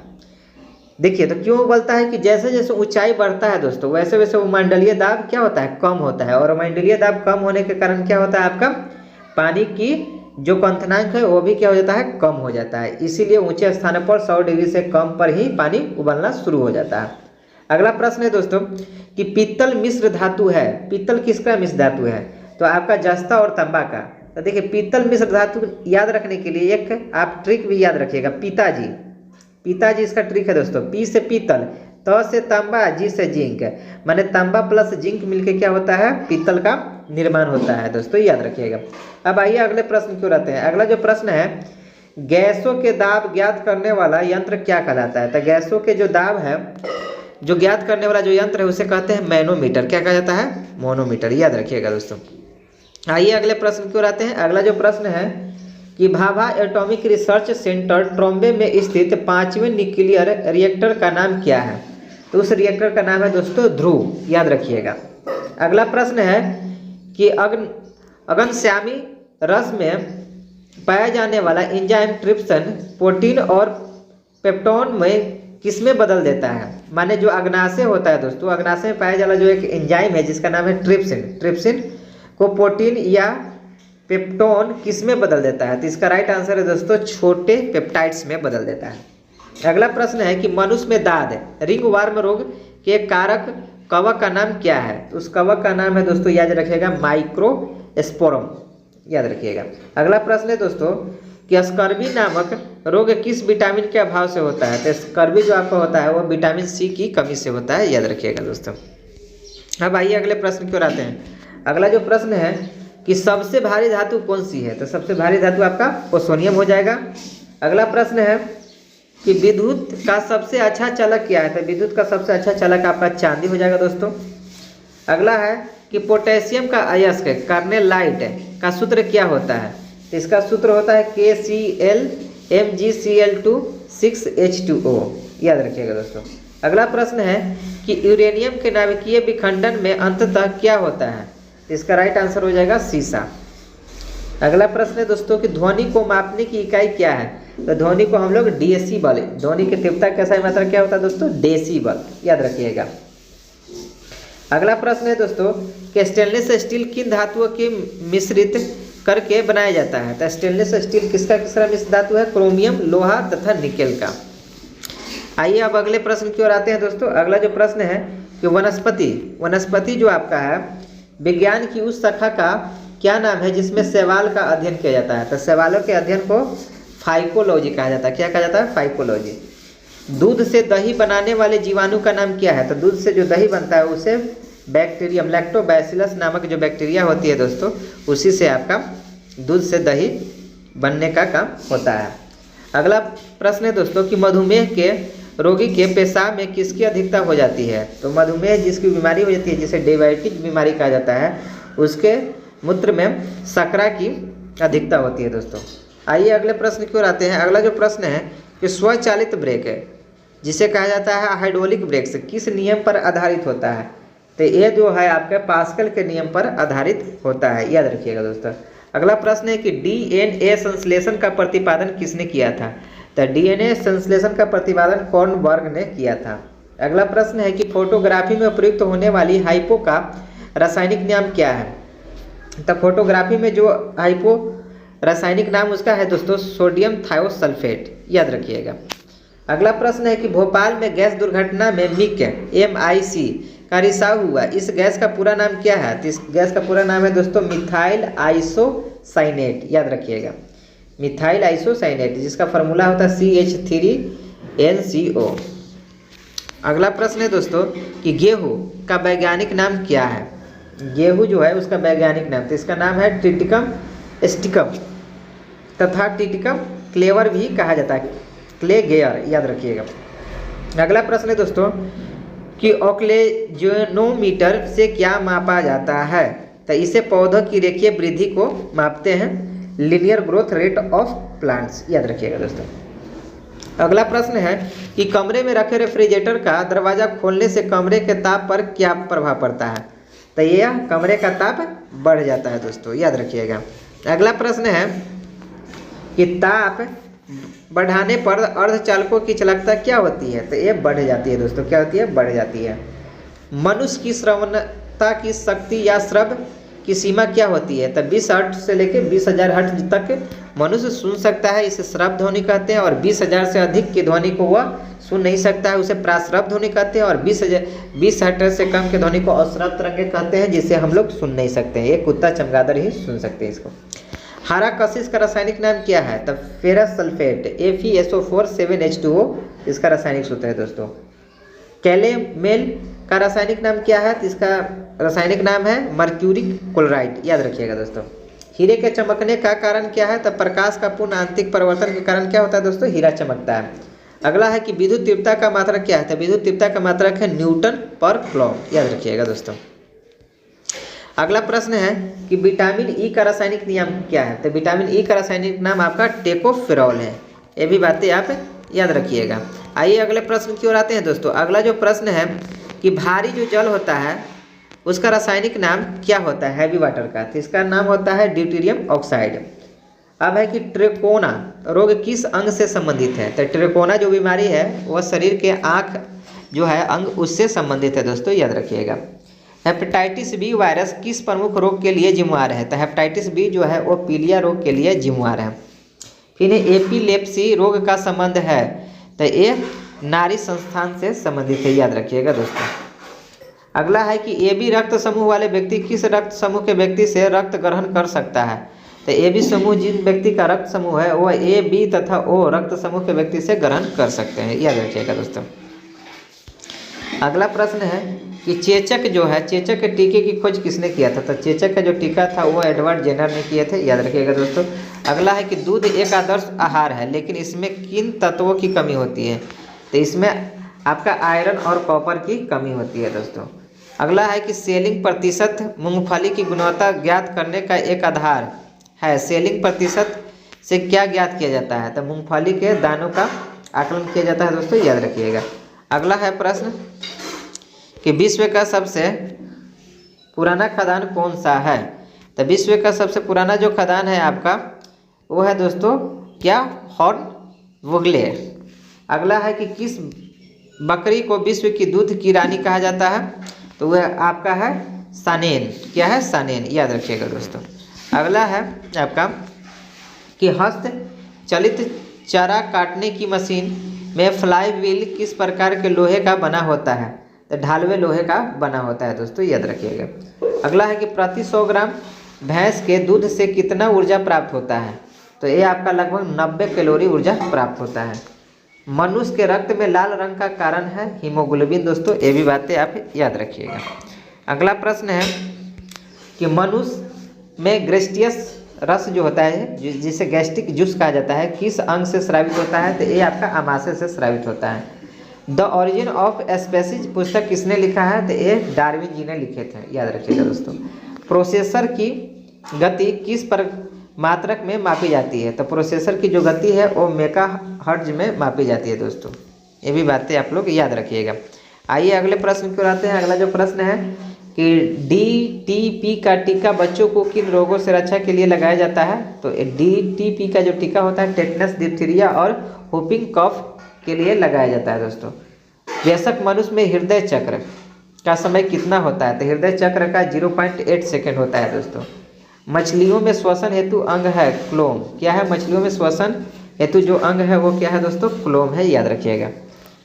देखिए तो क्यों उबलता है कि जैसे जैसे ऊंचाई बढ़ता है दोस्तों वैसे वैसे वो मंडलीय दाब क्या होता है, कम होता है, और मंडलीय दाब कम होने के कारण क्या होता है, आपका पानी की जो क्वथनांक है वो भी क्या हो जाता है, कम हो जाता है, इसीलिए ऊंचे स्थान पर 100 डिग्री से कम पर ही पानी उबलना शुरू हो जाता है। अगला प्रश्न है दोस्तों कि पीतल मिश्र धातु है, पीतल किसका मिश्र धातु है, तो आपका जस्ता और तांबा का। तो देखिए पीतल मिश्र धातु याद रखने के लिए एक आप ट्रिक भी याद रखिएगा, पिताजी, पिताजी इसका ट्रिक है दोस्तों, पी से पीतल, त से तांबा, जी से जिंक, माने तांबा प्लस जिंक मिलके क्या होता है, पीतल का निर्माण होता है दोस्तों, याद रखिएगा। अब आइए अगले प्रश्न की ओर आते हैं। अगला जो प्रश्न है गैसों के दाब ज्ञात करने वाला यंत्र क्या कहलाता है, तो गैसों के जो दाब है जो ज्ञात करने वाला जो यंत्र है उसे कहते हैं मैनोमीटर, क्या कहा जाता है, मैनोमीटर, याद रखिएगा दोस्तों। आइए अगले प्रश्न की ओर आते हैं। अगला जो प्रश्न है कि Bhabha atomic research centre Trombay में स्थित 5वें न्यूक्लियर रिएक्टर का नाम क्या है, तो उस रिएक्टर का नाम है दोस्तों ध्रुव, याद रखिएगा। अगला प्रश्न है कि अग्नश्यामी रस में पाया जाने वाला एंजाइम ट्रिप्सिन प्रोटीन और पेप्टोन में किसमें बदल देता है, माने जो अग्नाशय होता है दोस्तों, अग्नाशय में पाया जाने वाला जो एक एंजाइम है जिसका नाम है ट्रिप्सिन, ट्रिप्सिन को प्रोटीन या पेप्टोन किस में बदल देता है? तो इसका राइट आंसर है दोस्तों छोटे पेप्टाइड्स में बदल देता है। अगला प्रश्न है कि मनुष्य में दाद रिंगवर्म रोग के कारक कवक का नाम क्या है? तो उस कवक का नाम है दोस्तों, याद रखिएगा, माइक्रोस्पोरम, याद रखिएगा। अगला प्रश्न है दोस्तों कि स्कर्वी नामक रोग किस विटामिन के अभाव से होता है? तो स्कर्वी जो आपका होता है वो विटामिन सी की कमी से होता है, याद रखिएगा दोस्तों। अब आइए अगले प्रश्न की ओर आते हैं। अगला जो प्रश्न है कि सबसे भारी धातु कौन सी है? तो सबसे भारी धातु आपका पोसोनियम हो जाएगा। अगला प्रश्न है कि विद्युत का सबसे अच्छा चालक क्या है? तो विद्युत का सबसे अच्छा चालक आपका चांदी हो जाएगा दोस्तों। अगला है कि पोटेशियम का अयस्क कार्नेलाइट का सूत्र क्या होता है? तो इसका सूत्र होता है KCl MgCl2 6H2O, याद रखिएगा दोस्तों। अगला प्रश्न है कि यूरेनियम के नाभिकीय विखंडन में अंततः क्या होता है? तो इसका राइट आंसर हो जाएगा सीसा। अगला प्रश्न है दोस्तों कि ध्वनि को मापने की इकाई क्या है? तो ध्वनि को हम लोग डेसीबल, ध्वनि की तीव्रता कैसा मात्रा क्या होता है दोस्तों? डेसीबल, याद रखिएगा। अगला प्रश्न है दोस्तों कि स्टेनलेस स्टील किन धातुओं के मिश्रित करके बनाया जाता है? तो स्टेनलेस स्टील किसका मिश्र धातु है? क्रोमियम, लोहा तथा निकेल का। आइए अब अगले प्रश्न की ओर आते हैं दोस्तों। अगला जो प्रश्न है कि वनस्पति जो आपका है विज्ञान की उस शाखा का क्या नाम है जिसमें शैवाल का अध्ययन किया जाता है? तो शैवालों के अध्ययन को फाइकोलॉजी कहा जाता है। क्या कहा जाता है? फाइकोलॉजी। दूध से दही बनाने वाले जीवाणु का नाम क्या है? तो दूध से जो दही बनता है उसे बैक्टीरियम लैक्टोबैसिलस नामक जो बैक्टीरिया होती है दोस्तों, उसी से आपका दूध से दही बनने का काम होता है। अगला प्रश्न है दोस्तों कि मधुमेह के रोगी के पेशाब में किसकी अधिकता हो जाती है? तो मधुमेह जिसकी बीमारी हो जाती है, जिसे डायबिटीज बीमारी कहा जाता है, उसके मूत्र में शर्करा की अधिकता होती है दोस्तों। आइए अगले प्रश्न की ओर आते हैं। अगला जो प्रश्न है कि स्वचालित ब्रेक है जिसे कहा जाता है हाइड्रोलिक ब्रेक्स किस नियम पर आधारित होता है? तो ये जो है आपके पास्कल के नियम पर आधारित होता है, याद रखिएगा दोस्तों। अगला प्रश्न है कि DNA संश्लेषण का प्रतिपादन किसने किया था? तो DNA संश्लेषण का प्रतिपादन कॉर्नबर्ग ने किया था। अगला प्रश्न है कि फोटोग्राफी में प्रयुक्त होने वाली हाइपो का रासायनिक नाम क्या है? तो फोटोग्राफी में जो हाइपो रासायनिक नाम उसका है दोस्तों सोडियम थायोसल्फेट, याद रखिएगा। अगला प्रश्न है कि भोपाल में गैस दुर्घटना में MIC का रिसाव हुआ, इस गैस का पूरा नाम क्या है? तो इस गैस का पूरा नाम है दोस्तों मिथाइल आइसोसाइनेट, याद रखिएगा, मिथाइल आइसोसाइनेट, जिसका फार्मूला होता है CH3NCO। अगला प्रश्न है दोस्तों कि गेहूं का वैज्ञानिक नाम क्या है? गेहूं जो है उसका वैज्ञानिक नाम, तो इसका नाम है टिटिकम स्टिकम तथा टिटिकम क्लेवर भी कहा जाता है, क्लेगेयर, याद रखिएगा। अगला प्रश्न है दोस्तों कि ऑक्लेजोनोमीटर से क्या मापा जाता है? तो इसे पौधों की रेखीय वृद्धि को मापते हैं, linear growth rate of plants, याद रखिएगा दोस्तों। अगला प्रश्न है कि कमरे में रखे रेफ्रिजरेटर का दरवाजा खोलने से कमरे के ताप पर क्या प्रभाव पड़ता है? तो यह कमरे का ताप बढ़ जाता है दोस्तों, याद रखिएगा। अगला प्रश्न है कि ताप बढ़ाने पर अर्धचालकों की चालकता क्या होती है? तो ये बढ़ जाती है दोस्तों, क्या होती है? बढ़ जाती है। मनुष्य की श्रवणता की शक्ति या श्रव की सीमा क्या होती है? तो 20 हर्ट्ज से लेकर 20,000 हर्ट्ज तक मनुष्य सुन सकता है, इसे श्रव ध्वनि कहते हैं। और 20,000 से अधिक की ध्वनि को वह सुन नहीं सकता है, उसे प्राश्रव ध्वनि कहते हैं। और 20 हर्ट्ज से कम की ध्वनि को अश्रव तरंगे कहते हैं, जिसे हम लोग सुन नहीं सकते हैं। ये कुत्ता चमगादड़ ही सुन सकते हैं इसको। हरा कशिश का रासायनिक नाम क्या है? तो फेरस सल्फेट FeSO4 7H2O इसका रासायनिक सूत्र है दोस्तों। कैलेमेल का रासायनिक नाम क्या है? तो इसका रासायनिक नाम है मर्क्यूरिक क्लोराइड, याद रखिएगा दोस्तों। हीरे के चमकने का कारण क्या है? तो प्रकाश का पूर्ण आंतरिक परिवर्तन के कारण क्या होता है दोस्तों? हीरा चमकता है। अगला है कि विद्युत तीव्रता का मात्रक क्या है? तो विद्युत तीव्रता का मात्रक है न्यूटन पर कूलॉम, याद रखिएगा दोस्तों। अगला प्रश्न है कि विटामिन ई का रासायनिक नाम क्या है? तो विटामिन ई का रासायनिक नाम आपका टेकोफेरॉल है। ये भी बातें आप याद रखिएगा। आइए अगले प्रश्न की ओर आते हैं दोस्तों। अगला जो प्रश्न है कि भारी जो जल होता है उसका रासायनिक नाम क्या होता है? हैवी वाटर का, तो इसका नाम होता है ड्यूटेरियम ऑक्साइड। अब है कि ट्रेकोना रोग किस अंग से संबंधित है? तो ट्रेकोना जो बीमारी है वह शरीर के आँख जो है अंग उससे संबंधित है दोस्तों, याद रखिएगा। हेपेटाइटिस बी वायरस किस प्रमुख रोग के लिए जिम्मेवार है? तो हेपेटाइटिस बी जो है वो पीलिया रोग के लिए जिम्मेवार है। फिर एपिलेप्सी रोग का संबंध है, तो ये नाड़ी संस्थान से संबंधित है, याद रखिएगा दोस्तों। अगला है कि ए बी रक्त समूह वाले व्यक्ति किस रक्त समूह के व्यक्ति से रक्त ग्रहण कर सकता है? तो ए बी समूह जिन व्यक्ति का रक्त समूह है वह ए बी तथा ओ रक्त समूह के व्यक्ति से ग्रहण कर सकते हैं, याद रखिएगा दोस्तों। अगला प्रश्न है कि चेचक जो है, चेचक के टीके की खोज किसने किया था? तो चेचक का जो टीका था वो एडवर्ड जेनर ने किए थे, याद रखिएगा दोस्तों। अगला है कि दूध एक आदर्श आहार है लेकिन इसमें किन तत्वों की कमी होती है? तो इसमें आपका आयरन और कॉपर की कमी होती है दोस्तों। अगला है कि सेलिंग प्रतिशत मूंगफली की गुणवत्ता ज्ञात करने का एक आधार है। सेलिंग प्रतिशत से क्या ज्ञात किया जाता है? तो मूंगफली के दानों का आकलन किया जाता है दोस्तों, याद रखिएगा। अगला है प्रश्न कि विश्व का सबसे पुराना खदान कौन सा है? तो विश्व का सबसे पुराना जो खदान है आपका वो है दोस्तों क्या? हॉर्नवुगले। अगला है कि किस बकरी को विश्व की दूध की रानी कहा जाता है? तो वह आपका है सानेन। क्या है? सानेन, याद रखिएगा दोस्तों। अगला है आपका कि हस्त चलित चारा काटने की मशीन में फ्लाई व्हील किस प्रकार के लोहे का बना होता है? तो ढालवे लोहे का बना होता है दोस्तों, याद रखिएगा। अगला है कि प्रति 100 ग्राम भैंस के दूध से कितना ऊर्जा प्राप्त होता है? तो ये आपका लगभग 90 कैलोरी ऊर्जा प्राप्त होता है। मनुष्य के रक्त में लाल रंग का कारण है हीमोग्लोबिन दोस्तों, ये भी बातें आप याद रखिएगा। अगला प्रश्न है कि मनुष्य में गैस्ट्रियस रस जो होता है जिसे गैस्ट्रिक जूस कहा जाता है किस अंग से स्रावित होता है? तो ये आपका आमाशय से स्रावित होता है। द ओरिजिन ऑफ स्पीसीज पुस्तक किसने लिखा है? तो ये डार्विन जी ने लिखे थे, याद रखिएगा दोस्तों। प्रोसेसर की गति किस पर मात्रक में मापी जाती है? तो प्रोसेसर की जो गति है वो मेगाहर्ट्ज में मापी जाती है दोस्तों, ये भी बातें आप लोग याद रखिएगा। आइए अगले प्रश्न को आते हैं। अगला जो प्रश्न है कि DTP का टीका बच्चों को किन रोगों से रक्षा के लिए लगाया जाता है? तो DTP का जो टीका होता है टेटनस, डिप्थीरिया और व्होपिंग कफ के लिए लगाया जाता है दोस्तों। वयस्क मनुष्य में हृदय चक्र का समय कितना होता है? तो हृदय चक्र का 0.8 सेकेंड होता है दोस्तों। मछलियों में श्वसन हेतु अंग है क्लोम। क्या है? मछलियों में श्वसन हेतु जो अंग है वो क्या है दोस्तों? क्लोम है, याद रखिएगा।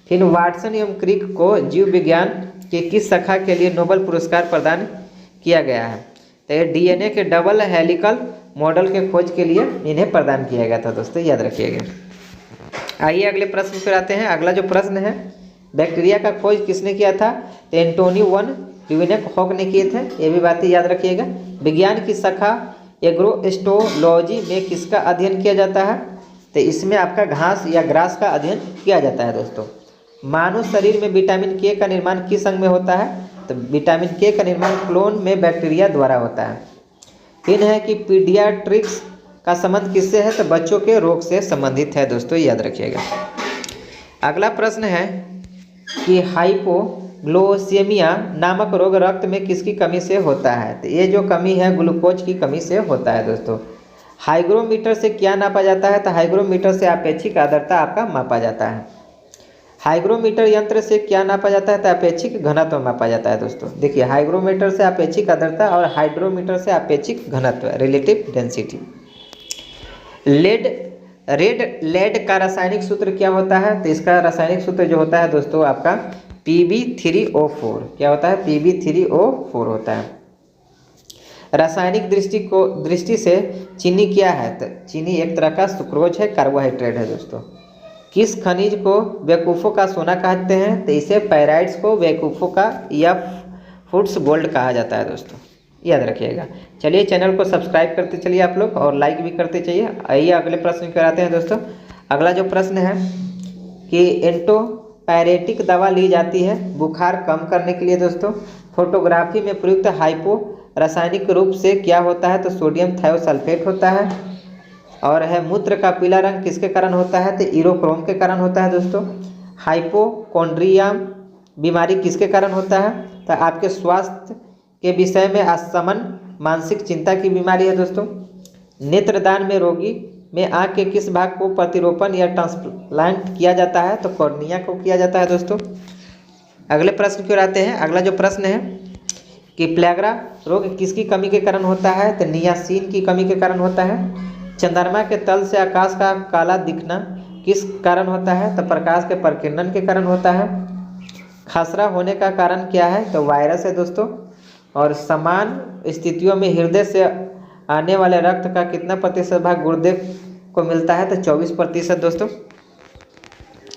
फिर वाटसन एवं क्रिक को जीव विज्ञान के किस शाखा के लिए नोबेल पुरस्कार प्रदान किया गया है? तो ये DNA के डबल हेलिकल मॉडल के खोज के लिए इन्हें प्रदान किया गया था दोस्तों, याद रखिएगा। आइए अगले प्रश्न पर आते हैं। अगला जो प्रश्न है बैक्टीरिया का खोज किसने किया था? तो एंटोनी वन ल्यूवेनहॉक ने किए थे, ये भी बातें याद रखिएगा। विज्ञान की शाखा एग्रोस्टोलॉजी में किसका अध्ययन किया जाता है? तो इसमें आपका घास या ग्रास का अध्ययन किया जाता है दोस्तों। मानव शरीर में विटामिन के का निर्माण किस अंग में होता है? तो विटामिन के का निर्माण क्लोन में बैक्टीरिया द्वारा होता है। फिर है कि पीडियाट्रिक्स का संबंध किससे है? तो बच्चों के रोग से संबंधित है दोस्तों, याद रखिएगा। अगला प्रश्न है कि हाइपोग्लाइसेमिया नामक रोग रक्त में किसकी कमी से होता है? तो ये जो कमी है ग्लूकोज की कमी से होता है दोस्तों। हाइग्रोमीटर से क्या नापा जाता है? तो हाइग्रोमीटर से अपेक्षिक आर्द्रता आपका मापा जाता है। हाइग्रोमीटर यंत्र से क्या नापा जाता है? तो अपेक्षिक घनत्व मापा जाता है दोस्तों। देखिए हाइग्रोमीटर से अपेक्षिक आर्द्रता और हाइड्रोमीटर से अपेक्षिक घनत्व, रिलेटिव डेंसिटी। लेड का रासायनिक सूत्र क्या होता है? तो इसका रासायनिक सूत्र जो होता है दोस्तों आपका Pb3O4। क्या होता है? Pb3O4 होता है। रासायनिक दृष्टि से चीनी क्या है? तो चीनी एक तरह का सुक्रोज है, कार्बोहाइड्रेट है दोस्तों। किस खनिज को बेवकूफ़ों का सोना कहते हैं? तो इसे पैराइड्स को बेवकूफ़ों का या फुट्स गोल्ड कहा जाता है दोस्तों, याद रखिएगा। चलिए चैनल को सब्सक्राइब करते चलिए आप लोग और लाइक भी करते चाहिए। आइए अगले प्रश्न पर आते हैं दोस्तों। अगला जो प्रश्न है कि एंटीपायरेटिक दवा ली जाती है बुखार कम करने के लिए दोस्तों। फोटोग्राफी में प्रयुक्त हाइपो रासायनिक रूप से क्या होता है? तो सोडियम थायोसल्फेट होता है। और है मूत्र का पीला रंग किसके कारण होता है? तो इरोक्रोम के कारण होता है दोस्तों। हाइपोकॉन्ड्रिया बीमारी किसके कारण होता है? तो आपके स्वास्थ्य के विषय में असमन मानसिक चिंता की बीमारी है दोस्तों। नेत्रदान में रोगी में आँख के किस भाग को प्रतिरोपण या ट्रांसप्लांट किया जाता है? तो कॉर्निया को किया जाता है दोस्तों। अगले प्रश्न की ओर आते हैं। अगला जो प्रश्न है कि प्लेगरा रोग किसकी कमी के कारण होता है, तो नियासिन की कमी के कारण होता है। चंद्रमा के तल से आकाश का काला दिखना किस कारण होता है, तो प्रकाश के प्रकीर्णन के कारण होता है। खसरा होने का कारण क्या है, तो वायरस है दोस्तों। और समान स्थितियों में हृदय से आने वाले रक्त का कितना प्रतिशत भाग गुर्दे को मिलता है, तो 24% दोस्तों।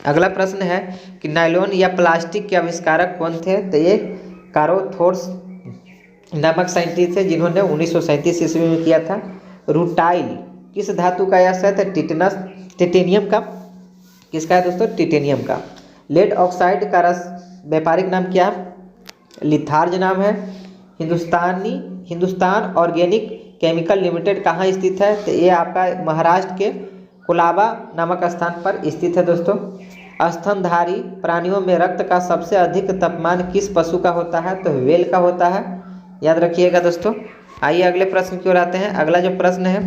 अगला प्रश्न है कि नायलॉन या प्लास्टिक के आविष्कारक कौन थे, तो ये कारोथोर्स नामक साइंटिस्ट थे जिन्होंने 1937 ईस्वी में किया था। रूटाइल किस धातु का यश है, तो टिटेनियम का। किसका है दोस्तों, टिटेनियम का। लेड ऑक्साइड का रस व्यापारिक नाम क्या है, लिथार्ज नाम है। हिंदुस्तान ऑर्गेनिक केमिकल लिमिटेड कहाँ स्थित है, तो ये आपका महाराष्ट्र के कोलाबा नामक स्थान पर स्थित है दोस्तों। स्तनधारी प्राणियों में रक्त का सबसे अधिक तापमान किस पशु का होता है, तो व्हेल का होता है, याद रखिएगा दोस्तों। आइए अगले प्रश्न की ओर आते हैं। अगला जो प्रश्न है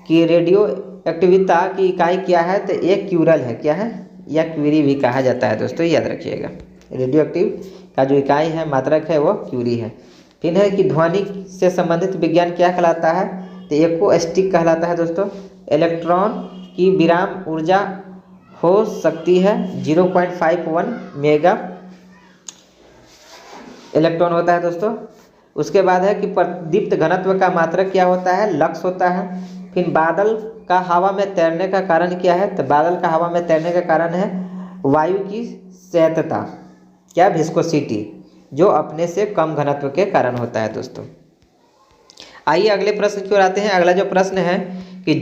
कि रेडियो एक्टिविता की इकाई क्या है, तो एक क्यूरल है, क्या है, या क्यूरी भी कहा जाता है दोस्तों, याद रखिएगा। रेडियो एक्टिव का जो इकाई है, मात्रक है, वो क्यूरी है। फिर है कि ध्वनि से संबंधित विज्ञान क्या कहलाता है, तो एक्कोस्टिक कहलाता है दोस्तों। इलेक्ट्रॉन की विराम ऊर्जा हो सकती है 0.51 मेगा इलेक्ट्रॉन होता है दोस्तों। उसके बाद है कि प्रदीप्त घनत्व का मात्रक क्या होता है, लक्स होता है। फिर बादल का हवा में तैरने का कारण क्या है, तो बादल का हवा में तैरने का कारण है वायु की शैत्यता, क्या, विस्कोसिटी, जो अपने से कम घनत्व के कारण होता है दोस्तों। आइए अगले प्रश्न की ओर आते हैं। अगला जो प्रश्न है कि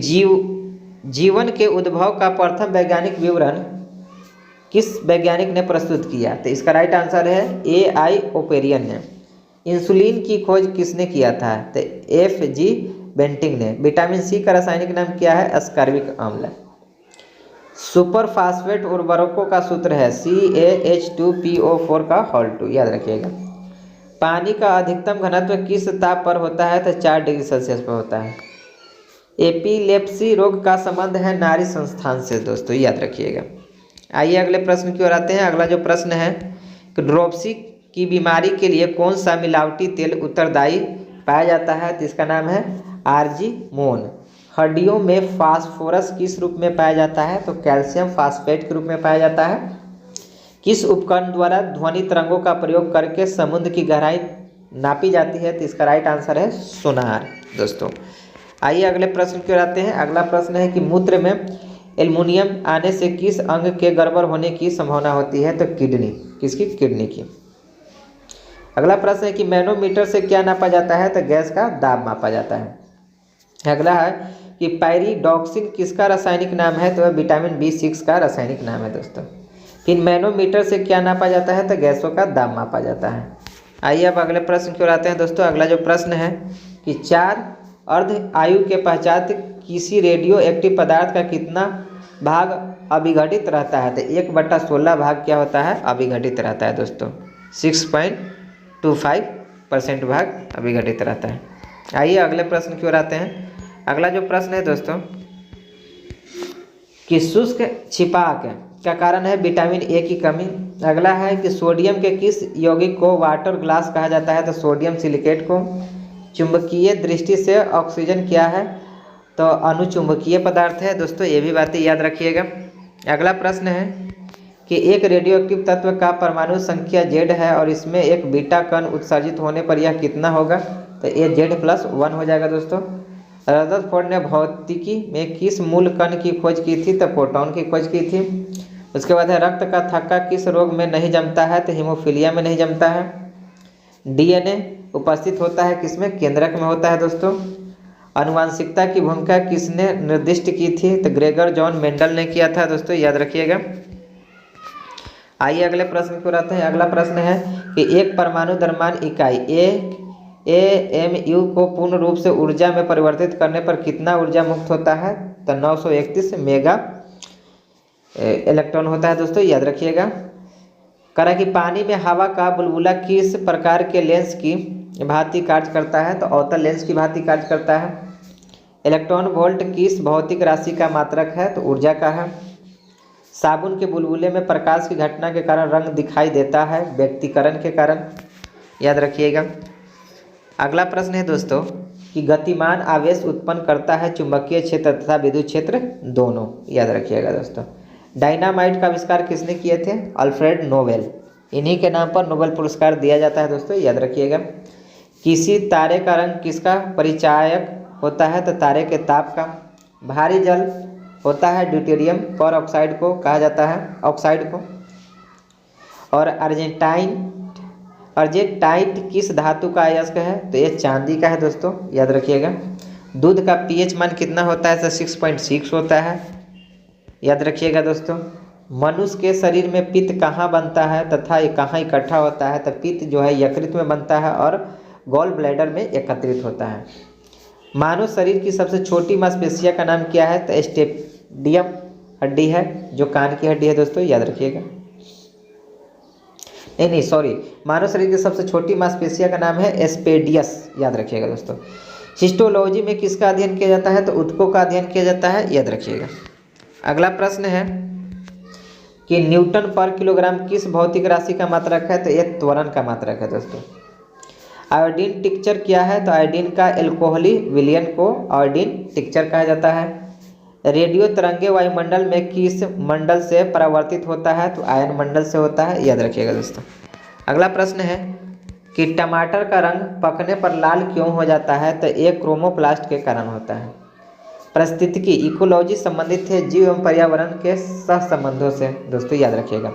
जीवन के उद्भव का प्रथम वैज्ञानिक विवरण किस वैज्ञानिक ने प्रस्तुत किया, तो इसका राइट आंसर है AI ओपेरियन ने। इंसुलिन की खोज किसने किया था, तो FG बेंटिंग ने। विटामिन सी का रासायनिक नाम क्या है, अस्कॉर्बिक अम्ल। सुपर फास्फेट उर्वरकों का सूत्र है CaH2PO4 का होल 2, याद रखिएगा। पानी का अधिकतम घनत्व किस ताप पर होता है, तो 4 डिग्री सेल्सियस पर होता है। एपिलेप्सी रोग का संबंध है नाड़ी संस्थान से दोस्तों, याद रखिएगा। आइए अगले प्रश्न की ओर आते हैं। अगला जो प्रश्न है कि ड्रोपसी की बीमारी के लिए कौन सा मिलावटी तेल उत्तरदायी पाया जाता है, तो इसका नाम है आर्जिमोन। हड्डियों में फास्फोरस किस रूप में पाया जाता है, तो कैल्शियम फास्फेट के रूप में पाया जाता है। किस उपकरण द्वारा ध्वनि तरंगों का प्रयोग करके समुद्र की गहराई नापी जाती है, तो इसका राइट आंसर है सोनार दोस्तों। आइए अगले प्रश्न की ओर आते हैं। अगला प्रश्न है कि मूत्र में एल्युमिनियम आने से किस अंग के गड़बड़ होने की संभावना होती है, तो किडनी, किसकी, किडनी की। अगला प्रश्न है कि मैनोमीटर से क्या नापा जाता है, तो गैस का दाब मापा जाता है। अगला है कि पायरिडॉक्सिन किसका रासायनिक नाम है, तो विटामिन B6 का रासायनिक नाम है दोस्तों। फिर मैनोमीटर से क्या नापा जाता है, तो गैसों का दाब मापा जाता है। आइए अब अगले प्रश्न की ओर आते हैं दोस्तों। अगला जो प्रश्न है कि 4 अर्ध आयु के पश्चात किसी रेडियो एक्टिव पदार्थ का कितना भाग अविघटित रहता है, तो 1/16 भाग क्या होता है, अविघटित रहता है दोस्तों। 6.25% भाग अविघटित रहता है। आइए अगले प्रश्न की ओर आते हैं। अगला जो प्रश्न है दोस्तों कि शुष्क छिपाक का कारण है विटामिन A की कमी। अगला है कि सोडियम के किस यौगिक को वाटर ग्लास कहा जाता है, तो सोडियम सिलिकेट को। चुंबकीय दृष्टि से ऑक्सीजन क्या है, तो अनुचुंबकीय पदार्थ है दोस्तों, ये भी बातें याद रखिएगा। अगला प्रश्न है कि एक रेडियोएक्टिव तत्व का परमाणु संख्या Z है और इसमें एक बीटा कण उत्सर्जित होने पर यह कितना होगा, तो ये Z+1 हो जाएगा दोस्तों। रदरफोर्ड ने भौतिकी में किस मूल कण की खोज की थी, तो प्रोटॉन की खोज की थी। उसके बाद है रक्त का थक्का किस रोग में नहीं जमता है, तो हीमोफीलिया में नहीं जमता है। DNA उपस्थित होता है किसमें, केंद्रक में होता है दोस्तों। आनुवांशिकता की भूमिका किसने निर्दिष्ट की थी, तो ग्रेगर जॉन मेंडल ने किया था दोस्तों, याद रखिएगा। आइए अगले प्रश्न की ओर आते हैं। अगला प्रश्न है कि एक परमाणु द्रव्यमान इकाई AMU को पूर्ण रूप से ऊर्जा में परिवर्तित करने पर कितना ऊर्जा मुक्त होता है, तो 931 मेगा इलेक्ट्रॉन होता है दोस्तों, याद रखिएगा। करा कि पानी में हवा का बुलबुला किस प्रकार के लेंस की भांति कार्य करता है, तो अवतल लेंस की भांति कार्य करता है। इलेक्ट्रॉन वोल्ट किस भौतिक राशि का मात्रक है, तो ऊर्जा का है। साबुन के बुलबुले में प्रकाश की घटना के कारण रंग दिखाई देता है, व्यक्तीकरण के कारण, याद रखिएगा। अगला प्रश्न है दोस्तों कि गतिमान आवेश उत्पन्न करता है चुंबकीय क्षेत्र तथा विद्युत क्षेत्र दोनों। याद रखिएगा दोस्तों। डायनामाइट का आविष्कार किसने किए थे? Alfred Nobel. इन्हीं के नाम पर नोबेल पुरस्कार दिया जाता है दोस्तों, याद रखिएगा। किसी तारे का रंग किसका परिचायक होता है? तो तारे के ताप का। भारी जल होता है ड्यूटेरियम पर ऑक्साइड को कहा जाता है, ऑक्साइड को। और अर्जेंटाइट किस धातु का अयस्क है? तो ये चांदी का है दोस्तों, याद रखिएगा। दूध का पीएच मान कितना होता है? तो 6.6 होता है, याद रखिएगा दोस्तों। मनुष्य के शरीर में पित्त कहाँ बनता है तथा ये कहाँ इकट्ठा होता है? तो पित्त जो है यकृत में बनता है और गॉल ब्लैडर में एकत्रित होता है। मानव शरीर की सबसे छोटी मांसपेशिया का नाम क्या है? तो स्टेपिडियम हड्डी है, जो कान की हड्डी है दोस्तों, याद रखिएगा। नहीं सॉरी, मानव शरीर की सबसे छोटी मांसपेशिया का नाम है एस्पेडियस, याद रखिएगा दोस्तों। हिस्टोलॉजी में किसका अध्ययन किया जाता है? तो ऊतकों का अध्ययन किया जाता है, याद रखिएगा। अगला प्रश्न है कि न्यूटन पर किलोग्राम किस भौतिक राशि का मात्रक है? तो ये त्वरण का मात्रक है दोस्तों। आयोडीन टिक्चर क्या है? तो आयोडीन का एल्कोहली विलयन को आयोडीन टिक्चर कहा जाता है। रेडियो तरंगे वायुमंडल में किस मंडल से परावर्तित होता है? तो आयन मंडल से होता है, याद रखिएगा दोस्तों। अगला प्रश्न है कि टमाटर का रंग पकने पर लाल क्यों हो जाता है? तो ये क्रोमोप्लास्ट के कारण होता है। परिस्थितिकी इकोलॉजी संबंधित है जीव एवं पर्यावरण के सहसंबंधों से दोस्तों, याद रखिएगा।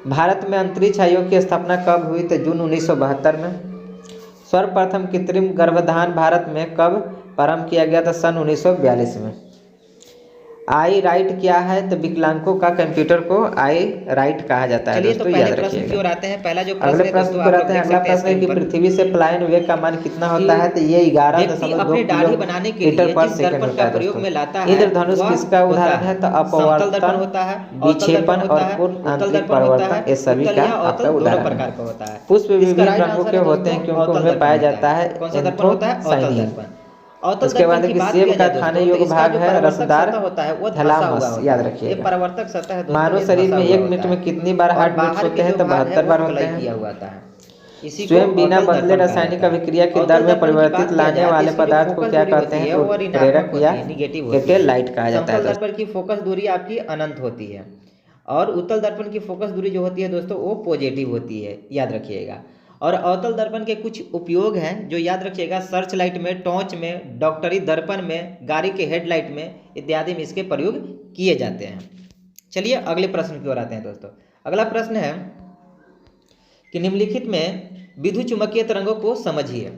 भारत में अंतरिक्ष आयोग की स्थापना कब हुई? तो जून 1972 में। सर्वप्रथम कृत्रिम गर्भाधान भारत में कब प्रारंभ किया गया? था सन 1942 में। आई राइट क्या है? तो विकलांगों का कंप्यूटर को आई राइट कहा जाता है दोस्तों, याद रखिएगा। अगले प्रश्न की ओर आते हैं। अगला प्रश्न है कि पृथ्वी से पलायन वेग का मान कितना होता है? तो ये 11.2 किलोमीटर पर सेकंड होता है दोस्तों। इंद्रधनुष किसका उदाहरण है? तो अपवर्तन, विक्षेपण और पूर्ण आंतरिक परावर्तन, ये सभी का आपका उदाहरण है। पुष्प विभिन्न रंगों के होते हैं क्योंकि उनमें पाया जाता है एंथ्रासायनिन। उसके बाद कि सेब का खाने योग्य भाग है रसदार थैलामस, याद रखिएगा। मानव शरीर में 1 मिनट में कितनी बार हार्ट बीट्स होते हैं? तो 72 बार होते हैं। स्वयं बिना बदले रासायनिक अभिक्रिया की दर में परिवर्तित लाने वाले पदार्थ को क्या कहते हैं? तो प्रेरक या कैटालाइट कहा जाता है। दर्पण की फोकस दूरी आपकी अनंत होती है और उत्तल दर्पण की फोकस दूरी जो होती है दोस्तों वो पॉजिटिव होती है, याद रखिएगा। और अवतल दर्पण के कुछ उपयोग हैं जो याद रखिएगा। सर्च लाइट में, टॉर्च में, डॉक्टरी दर्पण में, गाड़ी के हेडलाइट में इत्यादि में इसके प्रयोग किए जाते हैं। चलिए अगले प्रश्न की ओर आते हैं दोस्तों। अगला प्रश्न है कि निम्नलिखित में विद्युत चुम्बकीय तरंगों को समझिए।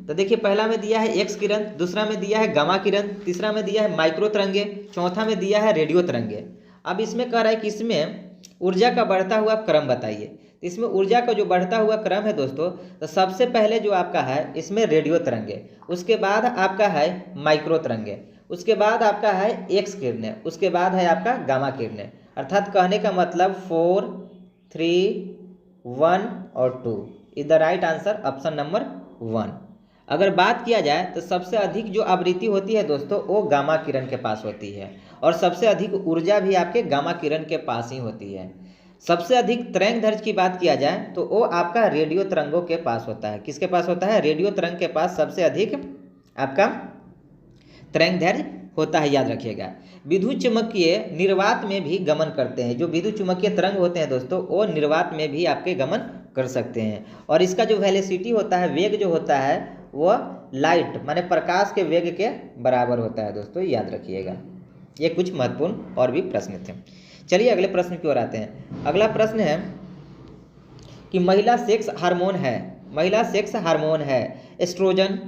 तो देखिए, पहला में दिया है एक्स किरण, दूसरा में दिया है गामा किरण, तीसरा में दिया है माइक्रो तरंगे, चौथा में दिया है रेडियो तरंगे। अब इसमें कह रहा है कि इसमें ऊर्जा का बढ़ता हुआ क्रम बताइए। इसमें ऊर्जा का जो बढ़ता हुआ क्रम है दोस्तों, तो सबसे पहले जो आपका है इसमें रेडियो तरंगे, उसके बाद आपका है माइक्रो तरंगे, उसके बाद आपका है एक्स किरणें, उसके बाद है आपका गामा किरणें। अर्थात कहने का मतलब 4, 3, 1 और 2 is the right answer, option number 1। अगर बात किया जाए तो सबसे अधिक जो आवृत्ति होती है दोस्तों वो गामा किरण के पास होती है और सबसे अधिक ऊर्जा भी आपके गामा किरण के पास ही होती है। सबसे अधिक तरंगदैर्घ्य की बात किया जाए तो वो आपका रेडियो तरंगों के पास होता है। किसके पास होता है? रेडियो तरंग के पास सबसे अधिक आपका तरंगदैर्घ्य होता है, याद रखिएगा। विद्युत चुम्बकीय निर्वात में भी गमन करते हैं। जो विद्युत चुम्बकीय तरंग होते हैं दोस्तों वो निर्वात में भी आपके गमन कर सकते हैं और इसका जो वेलोसिटी होता है, वेग जो होता है वो लाइट माने प्रकाश के वेग के बराबर होता है दोस्तों, याद रखिएगा। ये कुछ महत्वपूर्ण और भी प्रश्न थे। चलिए अगले प्रश्न की ओर आते हैं। अगला प्रश्न है कि महिला सेक्स हार्मोन है, महिला सेक्स हार्मोन है एस्ट्रोजन,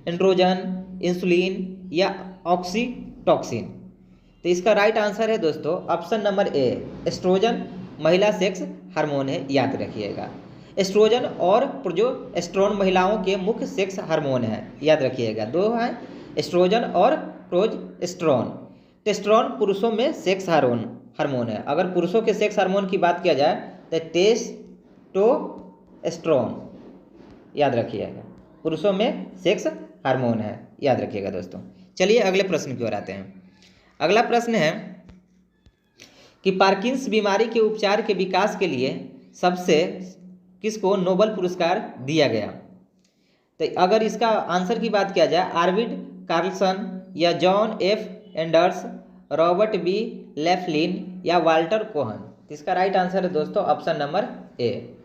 एंड्रोजन, इंसुलिन या ऑक्सीटोसिन? तो इसका राइट आंसर है दोस्तों ऑप्शन नंबर ए, एस्ट्रोजन महिला सेक्स हार्मोन है, याद रखिएगा। एस्ट्रोजन और प्रोजेस्टेरोन महिलाओं के मुख्य सेक्स हार्मोन है, याद रखिएगा। दो हैं, एस्ट्रोजन और प्रोजेस्टेरोन। टेस्टोस्टेरोन पुरुषों में सेक्स हार्मोन है। अगर पुरुषों के सेक्स हार्मोन की बात किया जाए तो टेस्टोस्टेरोन, याद रखिएगा। पुरुषों में सेक्स हार्मोन है, याद रखिएगा दोस्तों। चलिए अगले प्रश्न की ओर आते हैं। अगला प्रश्न है कि पार्किंस बीमारी के उपचार के विकास के लिए सबसे किसको नोबेल पुरस्कार दिया गया? तो तो अगर इसका आंसर की बात किया जाए, आर्विड कार्लसन या John F Enders, Robert B Laughlin या वाल्टर कोहन। तो इसका राइट आंसर है दोस्तों option number A,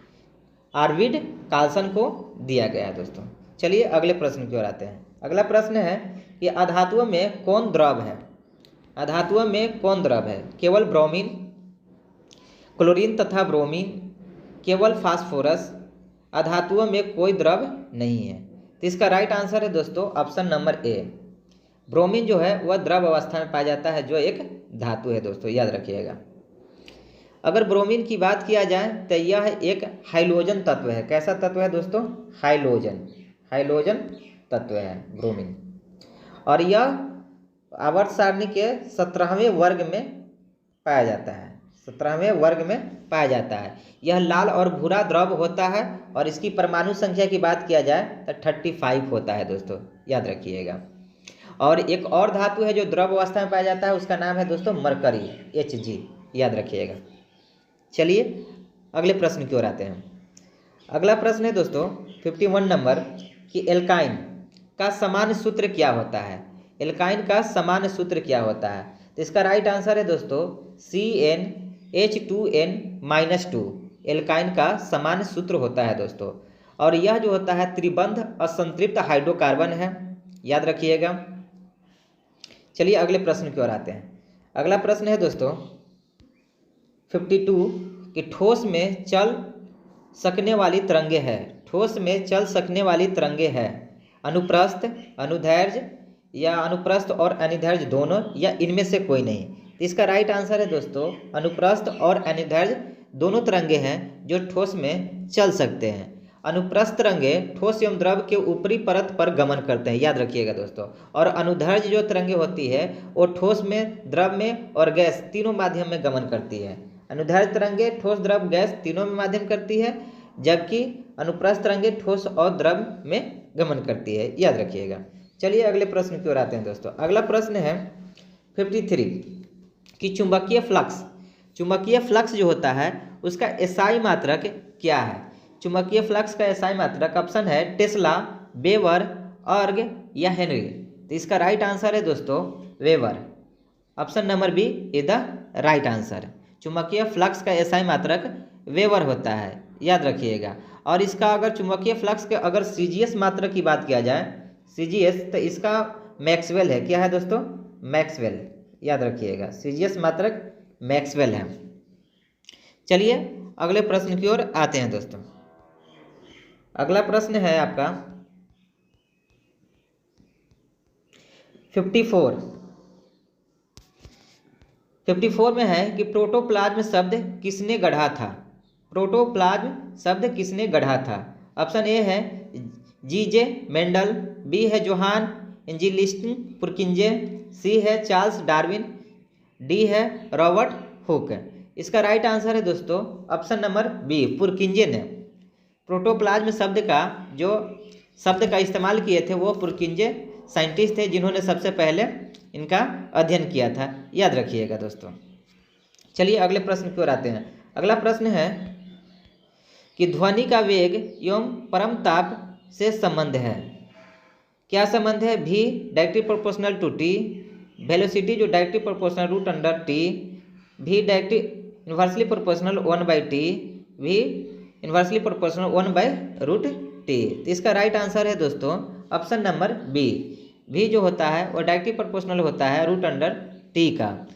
Arvid Carlsson को दिया गया है दोस्तों। चलिए अगले प्रश्न की ओर आते हैं। अगला प्रश्न है कि अधातुओं में कौन द्रव है? अधातुओं में कौन द्रव है? केवल ब्रोमीन, क्लोरीन तथा ब्रोमीन, केवल फास्फोरस, अधातुओं में कोई द्रव नहीं है। तो इसका राइट आंसर है दोस्तों ऑप्शन नंबर ए, ब्रोमीन जो है वह द्रव अवस्था में पाया जाता है, जो एक धातु है दोस्तों, याद रखिएगा। अगर ब्रोमीन की बात किया जाए तो यह एक हाइलोजन तत्व है। कैसा तत्व है दोस्तों? हाइलोजन तत्व है ब्रोमीन। और यह आवर्त सारणी के 17वें वर्ग में पाया जाता है, 17वें वर्ग में पाया जाता है। यह लाल और भूरा द्रव होता है और इसकी परमाणु संख्या की बात किया जाए तो 35 होता है दोस्तों, याद रखिएगा। और एक और धातु है जो द्रव अवस्था में पाया जाता है, उसका नाम है दोस्तों मरकरी, Hg, याद रखिएगा। चलिए अगले प्रश्न की ओर आते हैं। अगला प्रश्न है दोस्तों 51 नंबर कि एल्काइन का सामान्य सूत्र क्या होता है? एल्काइन का सामान्य सूत्र क्या होता है? तो इसका राइट आंसर है दोस्तों CnH2n-2, एल्काइन का सामान्य सूत्र होता है दोस्तों। और यह जो होता है त्रिबंध असंतृप्त हाइड्रोकार्बन है, याद रखिएगा। चलिए अगले प्रश्न की ओर आते हैं। अगला प्रश्न है दोस्तों 52 कि ठोस में चल सकने वाली तरंगे है, ठोस में चल सकने वाली तरंगे है अनुप्रस्थ, अनुदैर्घ्य या अनुप्रस्थ और अनिदैर्घ्य दोनों, या इनमें से कोई नहीं। तो इसका राइट आंसर है दोस्तों अनुप्रस्थ और अनिदैर्घ्य दोनों तरंगे हैं जो ठोस में चल सकते हैं। अनुप्रस्थ तरंगे ठोस एवं द्रव के ऊपरी परत पर गमन करते हैं, याद रखिएगा दोस्तों। और अनुदैर्घ्य जो तरंगे होती है वो ठोस में, द्रव में और गैस तीनों माध्यम में गमन करती है। अनुदैर्घ्य तरंगे ठोस, द्रव, गैस तीनों में माध्यम करती है, जबकि अनुप्रस्थ तरंगे ठोस और द्रव में गमन करती है, याद रखिएगा। चलिए अगले प्रश्न की ओर आते हैं दोस्तों। अगला प्रश्न है 53 कि चुंबकीय फ्लक्स जो होता है उसका एसआई मात्रक क्या है? चुंबकीय फ्लक्स का एसआई मात्रक ऑप्शन है टेस्ला, वेबर, अर्ग या हेनरी। तो इसका राइट आंसर है दोस्तों weber, option number B is the right answer. चुंबकीय फ्लक्स का एसआई मात्रक वेबर होता है, याद रखिएगा। और इसका अगर चुंबकीय फ्लक्स के अगर सीजीएस मात्रक की बात किया जाए, सीजीएस, तो इसका मैक्सवेल है। क्या है दोस्तों? मैक्सवेल, याद रखिएगा। सीजीएस मात्रक मैक्सवेल है। चलिए अगले प्रश्न की ओर आते हैं दोस्तों। अगला प्रश्न है आपका 54 में है कि प्रोटोप्लाज्म शब्द किसने गढ़ा था? प्रोटोप्लाज्म शब्द किसने गढ़ा था? ऑप्शन ए है G.J. मेंडल, बी है जोहान एंजेलिस्टन पुरकिंजे, सी है चार्ल्स डार्विन, डी है रॉबर्ट हुक। इसका राइट आंसर है दोस्तों ऑप्शन नंबर बी, पुरकिंजे ने। प्रोटोप्लाज्म शब्द का इस्तेमाल किए थे वो पुरकिंजे साइंटिस्ट थे, जिन्होंने सबसे पहले इनका अध्ययन किया था, याद रखिएगा दोस्तों। चलिए अगले प्रश्न की ओर आते हैं। अगला प्रश्न है कि ध्वनि का वेग एवं परम ताप से संबंध है। क्या संबंध है? भी directly proportional to T, velocity जो directly proportional root under T, भी डायरेक्टली इन्वर्सली प्रोपोर्शनल 1/t, भी इन्वर्सली प्रोपोर्शनल 1/रूट टी। तो इसका राइट आंसर है दोस्तों ऑप्शन नंबर बी, भी जो होता है वो डायरेक्टली प्रोपोर्शनल होता है रूट अंडर टी का।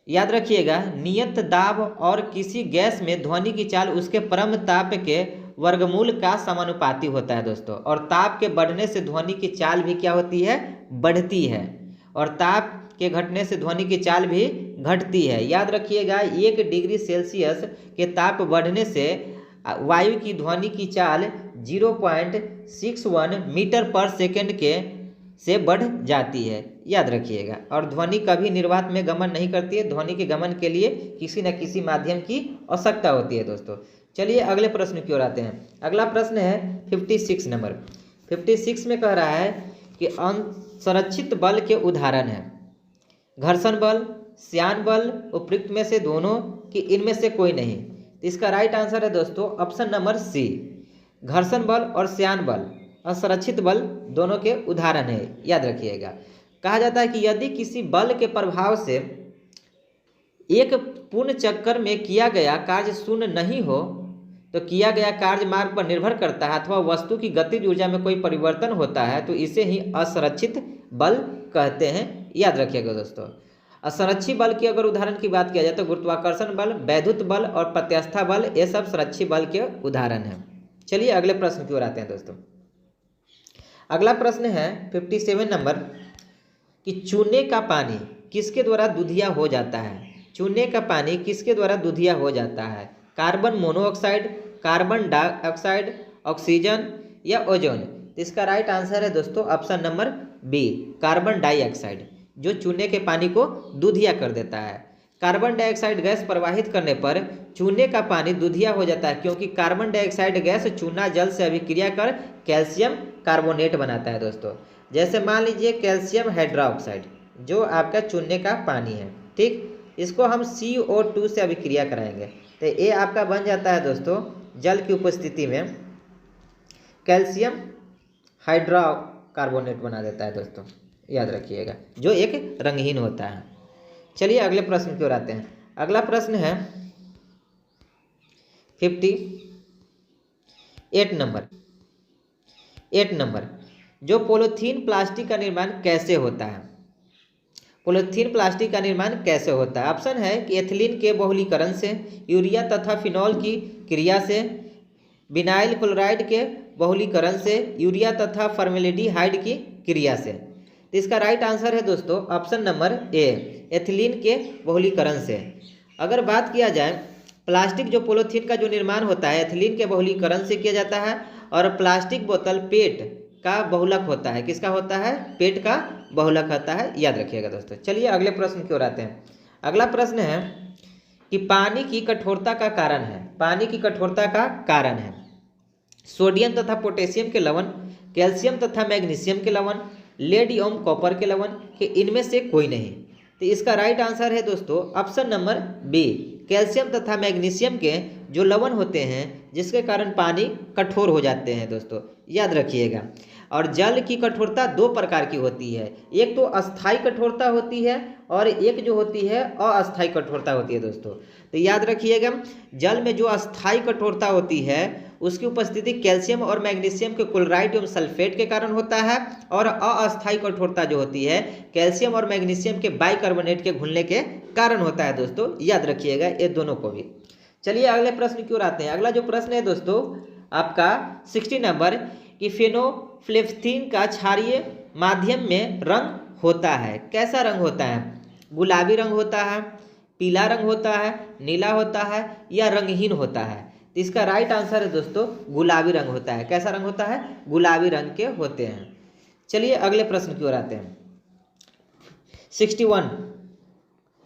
याद रखिएगा, नियत दाब और किसी गैस में ध्वनि की चाल उसके परम ताप के वर्गमूल का समानुपाती होता है दोस्तों। और ताप के बढ़ने से ध्वनि की चाल भी क्या होती है? बढ़ती है। और ताप के घटने से ध्वनि की चाल भी घटती है। याद रखिएगा, 1 डिग्री सेल्सियस के ताप बढ़ने से वायु की ध्वनि की चाल 0.61 मीटर पर सेकेंड से बढ़ जाती है, याद रखिएगा। और ध्वनि कभी निर्वात में गमन नहीं करती है, ध्वनि के गमन के लिए किसी न किसी माध्यम की आवश्यकता होती है दोस्तों। चलिए अगले प्रश्न की ओर आते हैं। अगला प्रश्न है 56 नंबर। 56 में कह रहा है कि असंरक्षित बल के उदाहरण है घर्षण बल, श्यान बल, उपयुक्त में से दोनों कि इनमें से कोई नहीं। तो इसका राइट आंसर है दोस्तों ऑप्शन नंबर सी, घर्षण बल और श्यान बल असंरक्षित बल दोनों के उदाहरण है, याद रखिएगा। कहा जाता है कि यदि किसी बल के प्रभाव से एक पूर्ण चक्कर में किया गया कार्य शून्य नहीं हो तो किया गया कार्य मार्ग पर निर्भर करता है अथवा वस्तु की गतिज ऊर्जा में कोई परिवर्तन होता है तो इसे ही असंरक्षित बल कहते हैं, याद रखिएगा दोस्तों। असंरक्षित बल की अगर उदाहरण की बात किया जाए तो गुरुत्वाकर्षण बल, वैद्युत बल और प्रत्यास्था बल, ये सब संरक्षित बल के उदाहरण हैं। चलिए अगले प्रश्न की ओर आते हैं दोस्तों। अगला प्रश्न है 57 नंबर कि चूने का पानी किसके द्वारा दूधिया हो जाता है। चूने का पानी किसके द्वारा दूधिया हो जाता है? Carbon monoxide, carbon dioxide, oxygen या ओजोन। तो इसका राइट आंसर है दोस्तों option number B, carbon dioxide, जो चूने के पानी को दूधिया कर देता है। कार्बन डाइऑक्साइड गैस प्रवाहित करने पर चूने का पानी दूधिया हो जाता है क्योंकि कार्बन डाइऑक्साइड गैस चूना जल से अभिक्रिया कर कैल्शियम कार्बोनेट बनाता है दोस्तों। जैसे मान लीजिए कैल्शियम हाइड्रोक्साइड जो आपका चूने का पानी है, ठीक, इसको हम CO2 से अभिक्रिया कराएंगे तो ये आपका बन जाता है दोस्तों जल की उपस्थिति में कैल्शियम हाइड्रोकार्बोनेट बना देता है दोस्तों, याद रखिएगा, जो एक रंगहीन होता है। चलिए अगले प्रश्न की ओर आते हैं। अगला प्रश्न है 58 नंबर, जो पॉलीथीन प्लास्टिक का निर्माण कैसे होता है? पॉलीथीन प्लास्टिक का निर्माण कैसे होता है? ऑप्शन है कि एथिलीन के बहुलीकरण से, यूरिया तथा फिनॉल की क्रिया से, विनाइल क्लोराइड के बहुलीकरण से, यूरिया तथा फॉर्मेल्डिहाइड की क्रिया से। तो इसका राइट आंसर है दोस्तों ऑप्शन नंबर ए, एथिलीन के बहुलीकरण से। अगर बात किया जाए प्लास्टिक जो पॉलीथीन का जो निर्माण होता है एथिलीन के बहुलीकरण से किया जाता है और प्लास्टिक बोतल पेट का बहुलक होता है। किसका होता है? पेट का बहुलक होता है, याद रखिएगा दोस्तों। चलिए अगले प्रश्न की ओर आते हैं। अगला प्रश्न है कि पानी की कठोरता का कारण है। पानी की कठोरता का कारण है सोडियम तथा पोटेशियम के लवण, कैल्शियम तथा मैग्नीशियम के लवण, लेड एवं कॉपर के लवण के इनमें से कोई नहीं। तो इसका राइट आंसर है दोस्तों ऑप्शन नंबर बी, कैल्शियम तथा मैग्नीशियम के जो लवण होते हैं जिसके कारण पानी कठोर हो जाते हैं दोस्तों, याद रखिएगा। और जल की कठोरता दो प्रकार की होती है, एक तो अस्थाई कठोरता होती है और एक जो होती है अस्थाई कठोरता होती है दोस्तों। तो याद रखिएगा जल में जो अस्थाई कठोरता होती है उसकी उपस्थिति कैल्शियम और मैग्नीशियम के क्लोराइड एवं सल्फेट के कारण होता है और अस्थाई कठोरता जो होती है कैल्शियम और मैग्नीशियम के बाइकार्बोनेट के घुलने के कारण होता है दोस्तों, याद रखिएगा ये दोनों को भी। चलिए अगले प्रश्न की ओर आते हैं। अगला जो प्रश्न है दोस्तों आपका 60 नंबर कि फेनोफ्लेफथीन का क्षारीय माध्यम में रंग होता है। कैसा रंग होता है? गुलाबी रंग होता है, पीला रंग होता है, नीला होता है या रंगहीन होता है? तो इसका राइट आंसर है दोस्तों गुलाबी रंग होता है। कैसा रंग होता है? गुलाबी रंग के होते हैं। चलिए अगले प्रश्न की ओर आते हैं।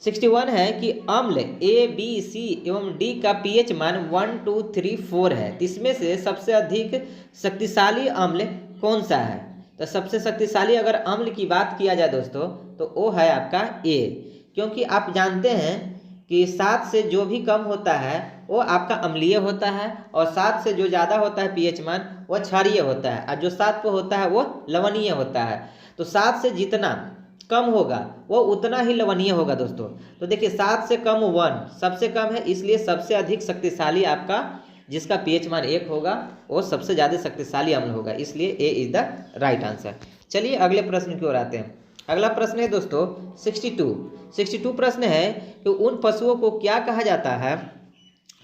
61 है कि अम्ल A, B, C एवं D का pH मान 1, 2, 3, 4 है। इसमें से सबसे अधिक शक्तिशाली अम्ल कौन सा है? तो सबसे शक्तिशाली अगर अम्ल की बात किया जाए दोस्तों तो वो है आपका A, क्योंकि आप जानते हैं कि 7 से जो भी कम होता है वो आपका अम्लीय होता है और 7 से जो ज़्यादा होता है pH मान वो क्षारीय होता है और जो 7 पर होता है वो लवणीय होता है। तो 7 से जितना कम होगा वो उतना ही लवणीय होगा दोस्तों। तो देखिए 7 से कम 1 सबसे कम है, इसलिए सबसे अधिक शक्तिशाली आपका जिसका pH मान 1 होगा वो सबसे ज़्यादा शक्तिशाली अम्ल होगा, इसलिए ए इज द राइट आंसर। चलिए अगले प्रश्न की ओर आते हैं। अगला प्रश्न है दोस्तों 62 प्रश्न है कि उन पशुओं को क्या कहा जाता है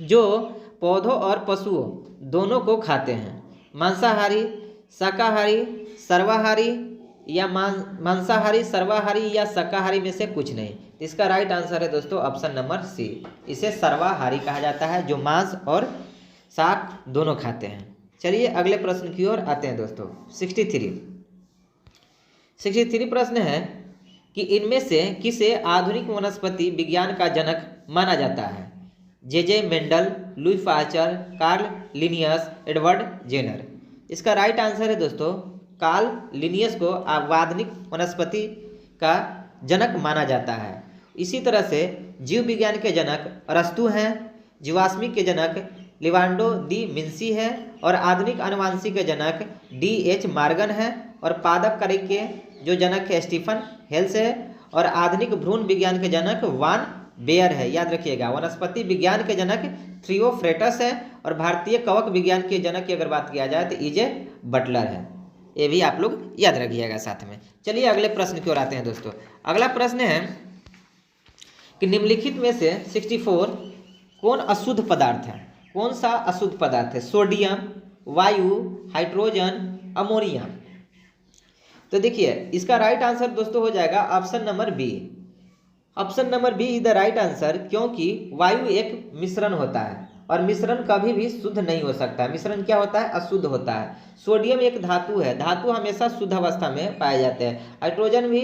जो पौधों और पशुओं दोनों को खाते हैं? मांसाहारी, शाकाहारी, सर्वाहारी या मांसाहारी, सर्वाहारी या शाकाहारी में से कुछ नहीं। इसका राइट आंसर है दोस्तों ऑप्शन नंबर सी, इसे सर्वाहारी कहा जाता है जो मांस और शाक दोनों खाते हैं। चलिए अगले प्रश्न की ओर आते हैं दोस्तों। 63 प्रश्न है कि इनमें से किसे आधुनिक वनस्पति विज्ञान का जनक माना जाता है? J Mendel, Louis Pasteur, Carl Linnaeus, Edward Jenner. इसका राइट आंसर है दोस्तों कार्ल लिनियस को आधुनिक वनस्पति का जनक माना जाता है। इसी तरह से जीव विज्ञान के जनक अरस्तु हैं, जीवाश्मी के जनक लिवांडो डी विंसी है, और आधुनिक आनुवंशिक के जनक D.H. मॉर्गन है, और पादप कार्य के जो जनक है स्टीफन हेल्स है, और आधुनिक भ्रूण विज्ञान के जनक वान बेयर है, याद रखिएगा। वनस्पति विज्ञान के जनक थ्रियोफ्रेटस है, और भारतीय कवक विज्ञान के जनक की अगर बात किया जाए तो E.J. बटलर है। ये भी आप लोग याद रखिएगा साथ में। चलिए अगले प्रश्न की ओर आते हैं दोस्तों। अगला प्रश्न है कि निम्नलिखित में से 64 कौन अशुद्ध पदार्थ है? कौन सा अशुद्ध पदार्थ है? सोडियम, वायु, हाइड्रोजन, अमोनिया। तो देखिए इसका राइट आंसर दोस्तों हो जाएगा option number B. Option number B is the right answer, क्योंकि वायु एक मिश्रण होता है और मिश्रण कभी भी शुद्ध नहीं हो सकता। मिश्रण क्या होता है? अशुद्ध होता है। सोडियम एक धातु है, धातु हमेशा शुद्ध अवस्था में पाए जाते हैं। हाइड्रोजन भी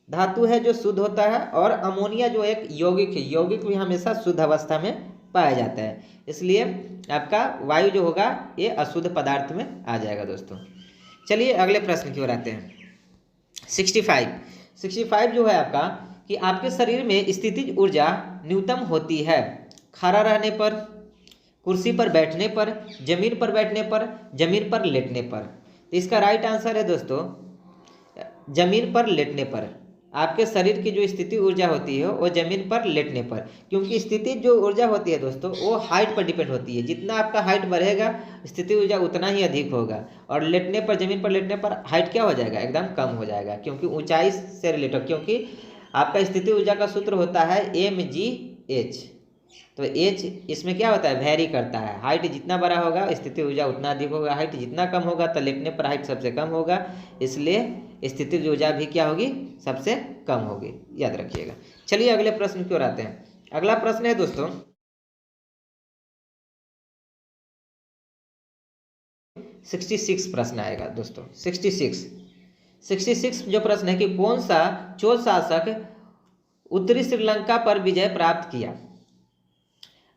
धातु है जो शुद्ध होता है, और अमोनिया जो एक यौगिक है, यौगिक भी हमेशा शुद्ध अवस्था में पाया जाता है। इसलिए आपका वायु जो होगा ये अशुद्ध पदार्थ में आ जाएगा दोस्तों। चलिए अगले प्रश्न की ओर आते हैं। 65 जो है आपका कि आपके शरीर में स्थितिज ऊर्जा न्यूनतम होती है खड़ा रहने पर, कुर्सी पर बैठने पर, जमीन पर बैठने पर, जमीन पर लेटने पर। तो इसका राइट आंसर है दोस्तों जमीन पर लेटने पर। आपके शरीर की जो स्थिति ऊर्जा होती है वो जमीन पर लेटने पर, क्योंकि स्थिति जो ऊर्जा होती है दोस्तों वो हाइट पर डिपेंड होती है। जितना आपका हाइट बढ़ेगा स्थिति ऊर्जा उतना ही अधिक होगा, और लेटने पर, जमीन पर लेटने पर हाइट क्या हो जाएगा? एकदम कम हो जाएगा, क्योंकि ऊंचाई से रिलेटेड, क्योंकि आपका स्थिति ऊर्जा का सूत्र होता है mgh। तो h इसमें क्या होता है? वेरी करता है। हाइट जितना बड़ा होगा स्थिति ऊर्जा उतना अधिक होगा, हाइट जितना कम होगा तो लेटने पर हाइट सबसे कम होगा, इसलिए स्थिति ऊर्जा भी क्या होगी? सबसे कम होगी, याद रखिएगा। चलिए अगले प्रश्न की ओर आते हैं। अगला प्रश्न है दोस्तों 66 प्रश्न आएगा दोस्तों। 66 जो प्रश्न है कि कौन सा चोल शासक उत्तरी श्रीलंका पर विजय प्राप्त किया?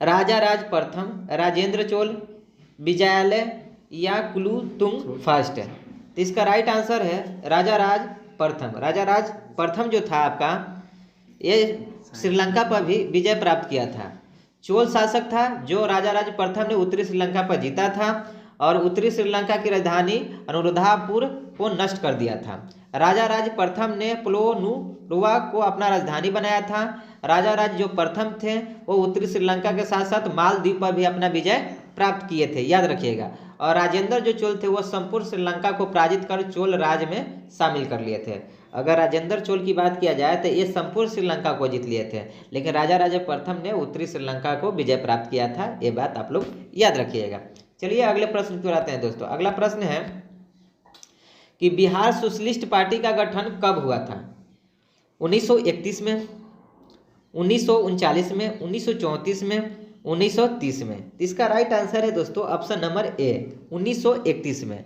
राजा राज प्रथम, राजेंद्र चोल, विजयालय या कुलोत्तुंग फर्स्ट। तो इसका राइट आंसर है राजा राज प्रथम। राजा राज प्रथम जो था आपका ये श्रीलंका पर भी विजय प्राप्त किया था। चोल शासक था जो राजा राज प्रथम ने उत्तरी श्रीलंका पर जीता था, और उत्तरी श्रीलंका की राजधानी अनुराधापुर को नष्ट कर दिया था। राजा राज प्रथम ने पोलोनुरुआ को अपना राजधानी बनाया था। राजा राज जो प्रथम थे वो उत्तरी श्रीलंका के साथ साथ मालदीव पर भी अपना विजय प्राप्त किए थे, याद रखिएगा। और राजेंद्र जो चोल थे वो संपूर्ण श्रीलंका को पराजित कर चोल राज में शामिल कर लिए थे। अगर राजेंद्र चोल की बात किया जाए तो ये संपूर्ण श्रीलंका को जीत लिए थे, लेकिन राजा राजा प्रथम ने उत्तरी श्रीलंका को विजय प्राप्त किया था। ये बात आप लोग याद रखिएगा। चलिए अगले प्रश्न की ओर आते हैं दोस्तों। अगला प्रश्न है कि बिहार सोशलिस्ट पार्टी का गठन कब हुआ था? 1931 में, 1939 में, 1934 में, 1930 में। इसका राइट आंसर है दोस्तों ऑप्शन नंबर ए, 1931 में।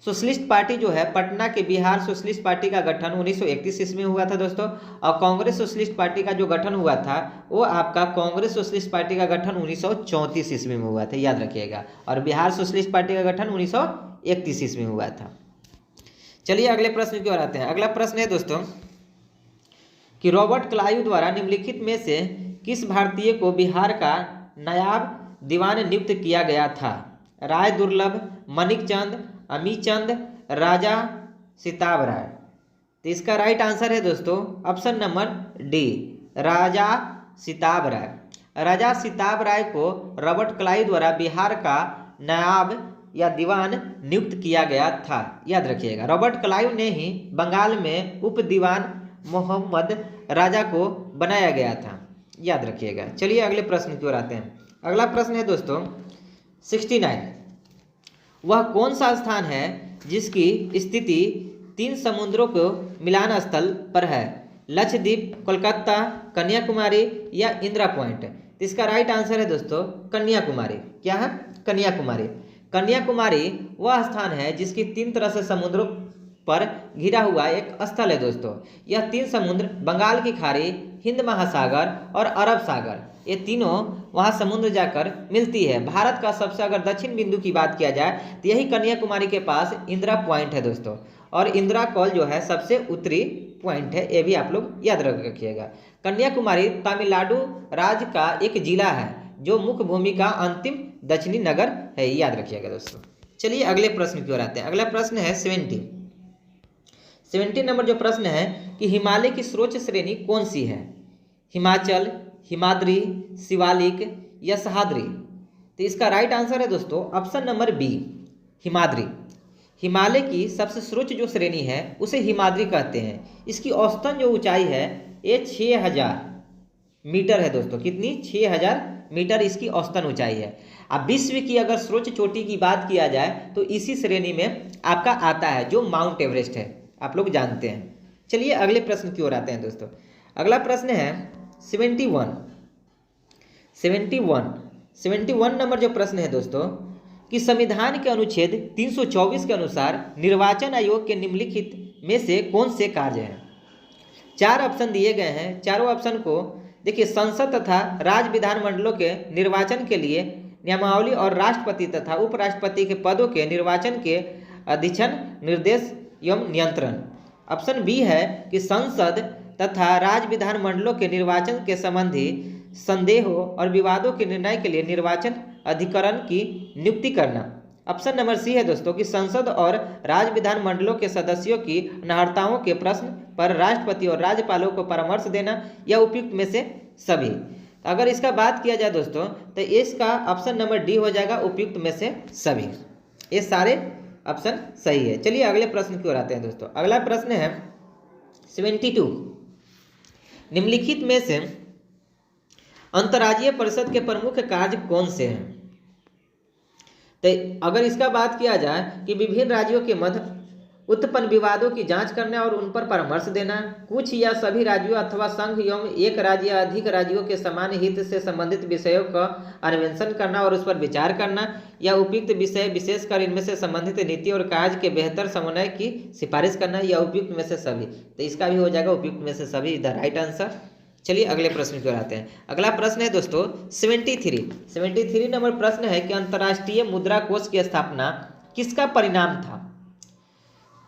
सोशलिस्ट पार्टी जो है पटना के बिहार सोशलिस्ट पार्टी का गठन 1931 ईस्वी में हुआ था दोस्तों। और कांग्रेस सोशलिस्ट पार्टी का जो गठन हुआ था वो आपका कांग्रेस सोशलिस्ट पार्टी का गठन 1934 ईस्वी में हुआ था, याद रखिएगा। और बिहार सोशलिस्ट पार्टी का गठन 1931 ईस्वी में हुआ था। चलिए अगले प्रश्न की ओर आते हैं। अगला प्रश्न है दोस्तों कि रॉबर्ट क्लाइव द्वारा निम्नलिखित में से किस भारतीय को बिहार का नायाब दीवान नियुक्त किया गया था? राय दुर्लभ, मणिकचंद, अमीचंद, राजा सिताब राय। तो इसका राइट आंसर है दोस्तों ऑप्शन नंबर डी, राजा सिताब राय। राजा सिताब राय को रॉबर्ट क्लाइव द्वारा बिहार का नायाब या दीवान नियुक्त किया गया था, याद रखिएगा। रॉबर्ट क्लाइव ने ही बंगाल में उप दीवान मोहम्मद राजा को बनाया गया था, याद रखिएगा। चलिए अगले प्रश्न की ओर आते हैं। अगला प्रश्न है दोस्तों 69। वह कौन सा स्थान है जिसकी स्थिति 3 समुद्रों को मिलान स्थल पर है? लक्षद्वीप, कोलकाता, कन्याकुमारी या इंदिरा पॉइंट। तो इसका राइट आंसर है दोस्तों कन्याकुमारी। क्या है? कन्याकुमारी। कन्याकुमारी वह स्थान है जिसकी 3 तरह से समुद्रों पर घिरा हुआ एक स्थल है दोस्तों। यह 3 समुद्र बंगाल की खाड़ी, हिंद महासागर और अरब सागर, ये तीनों वहाँ समुद्र जाकर मिलती है। भारत का सबसे अगर दक्षिण बिंदु की बात किया जाए तो यही कन्याकुमारी के पास इंदिरा पॉइंट है दोस्तों। और इंदिरा कॉल जो है सबसे उत्तरी पॉइंट है, ये भी आप लोग याद रखिएगा। कन्याकुमारी तमिलनाडु राज्य का एक जिला है जो मुख्य भूमि का अंतिम दक्षिणी नगर है, याद रखिएगा दोस्तों। चलिए अगले प्रश्न की ओर आते हैं। अगला प्रश्न है 70 नंबर जो प्रश्न है कि हिमालय की सर्वोच्च श्रेणी कौन सी है? हिमाचल, हिमाद्री, शिवालिक या सह्याद्री? तो इसका राइट आंसर है दोस्तों option number B, Himadri. Himalaya की सबसे सर्वोच्च जो श्रेणी है उसे हिमाद्री कहते हैं। इसकी औसतन जो ऊंचाई है ये 6000 मीटर है दोस्तों। कितनी? 6000 मीटर इसकी औसतन ऊंचाई है। अब विश्व की अगर सर्वोच्च चोटी की बात किया जाए तो इसी श्रेणी में आपका आता है जो माउंट एवरेस्ट है, आप लोग जानते हैं। चलिए अगले प्रश्न की ओर आते हैं दोस्तों। अगला प्रश्न है 71 नंबर जो प्रश्न है दोस्तों कि संविधान के अनुच्छेद 324 के अनुसार निर्वाचन आयोग के निम्नलिखित में से कौन से कार्य हैं? 4 ऑप्शन दिए गए हैं। चारों ऑप्शन को देखिए। संसद तथा राज्य विधानमंडलों के निर्वाचन के लिए नियमावली और राष्ट्रपति तथा उपराष्ट्रपति के पदों के निर्वाचन के अधीक्षण, निर्देश एवं नियंत्रण। ऑप्शन बी है कि संसद तथा राज्य विधानमंडलों के निर्वाचन के संबंधी संदेहों और विवादों के निर्णय के लिए निर्वाचन अधिकरण की नियुक्ति करना। ऑप्शन नंबर सी है दोस्तों कि संसद और राज्य विधानमंडलों के सदस्यों की अनर्हताओं के प्रश्न पर राष्ट्रपति और राज्यपालों को परामर्श देना, या उपयुक्त में से सभी। अगर इसका बात किया जाए दोस्तों तो इसका ऑप्शन नंबर डी हो जाएगा, उपयुक्त में से सभी। ये सारे ऑप्शन सही है। चलिए अगले प्रश्न की ओर आते हैं दोस्तों। अगला प्रश्न है 72। निम्नलिखित में से अंतर्राज्यीय परिषद के प्रमुख कार्य कौन से हैं? तो अगर इसका बात किया जाए कि विभिन्न राज्यों के मध्य उत्पन्न विवादों की जांच करना और उन पर परामर्श देना, कुछ या सभी राज्यों अथवा संघ एवं एक राज्य या अधिक राज्यों के समान हित से संबंधित विषयों का अन्वेषण करना और उस पर विचार करना, या उपयुक्त विषय विशेषकर इनमें से संबंधित नीति और कार्य के बेहतर समन्वय की सिफारिश करना, या उपयुक्त में से सभी। तो इसका भी हो जाएगा उपयुक्त में से सभी, द राइट आंसर। चलिए अगले प्रश्न की ओर आते हैं। अगला प्रश्न है दोस्तों 73 नंबर प्रश्न है कि अंतर्राष्ट्रीय मुद्रा कोष की स्थापना किसका परिणाम था?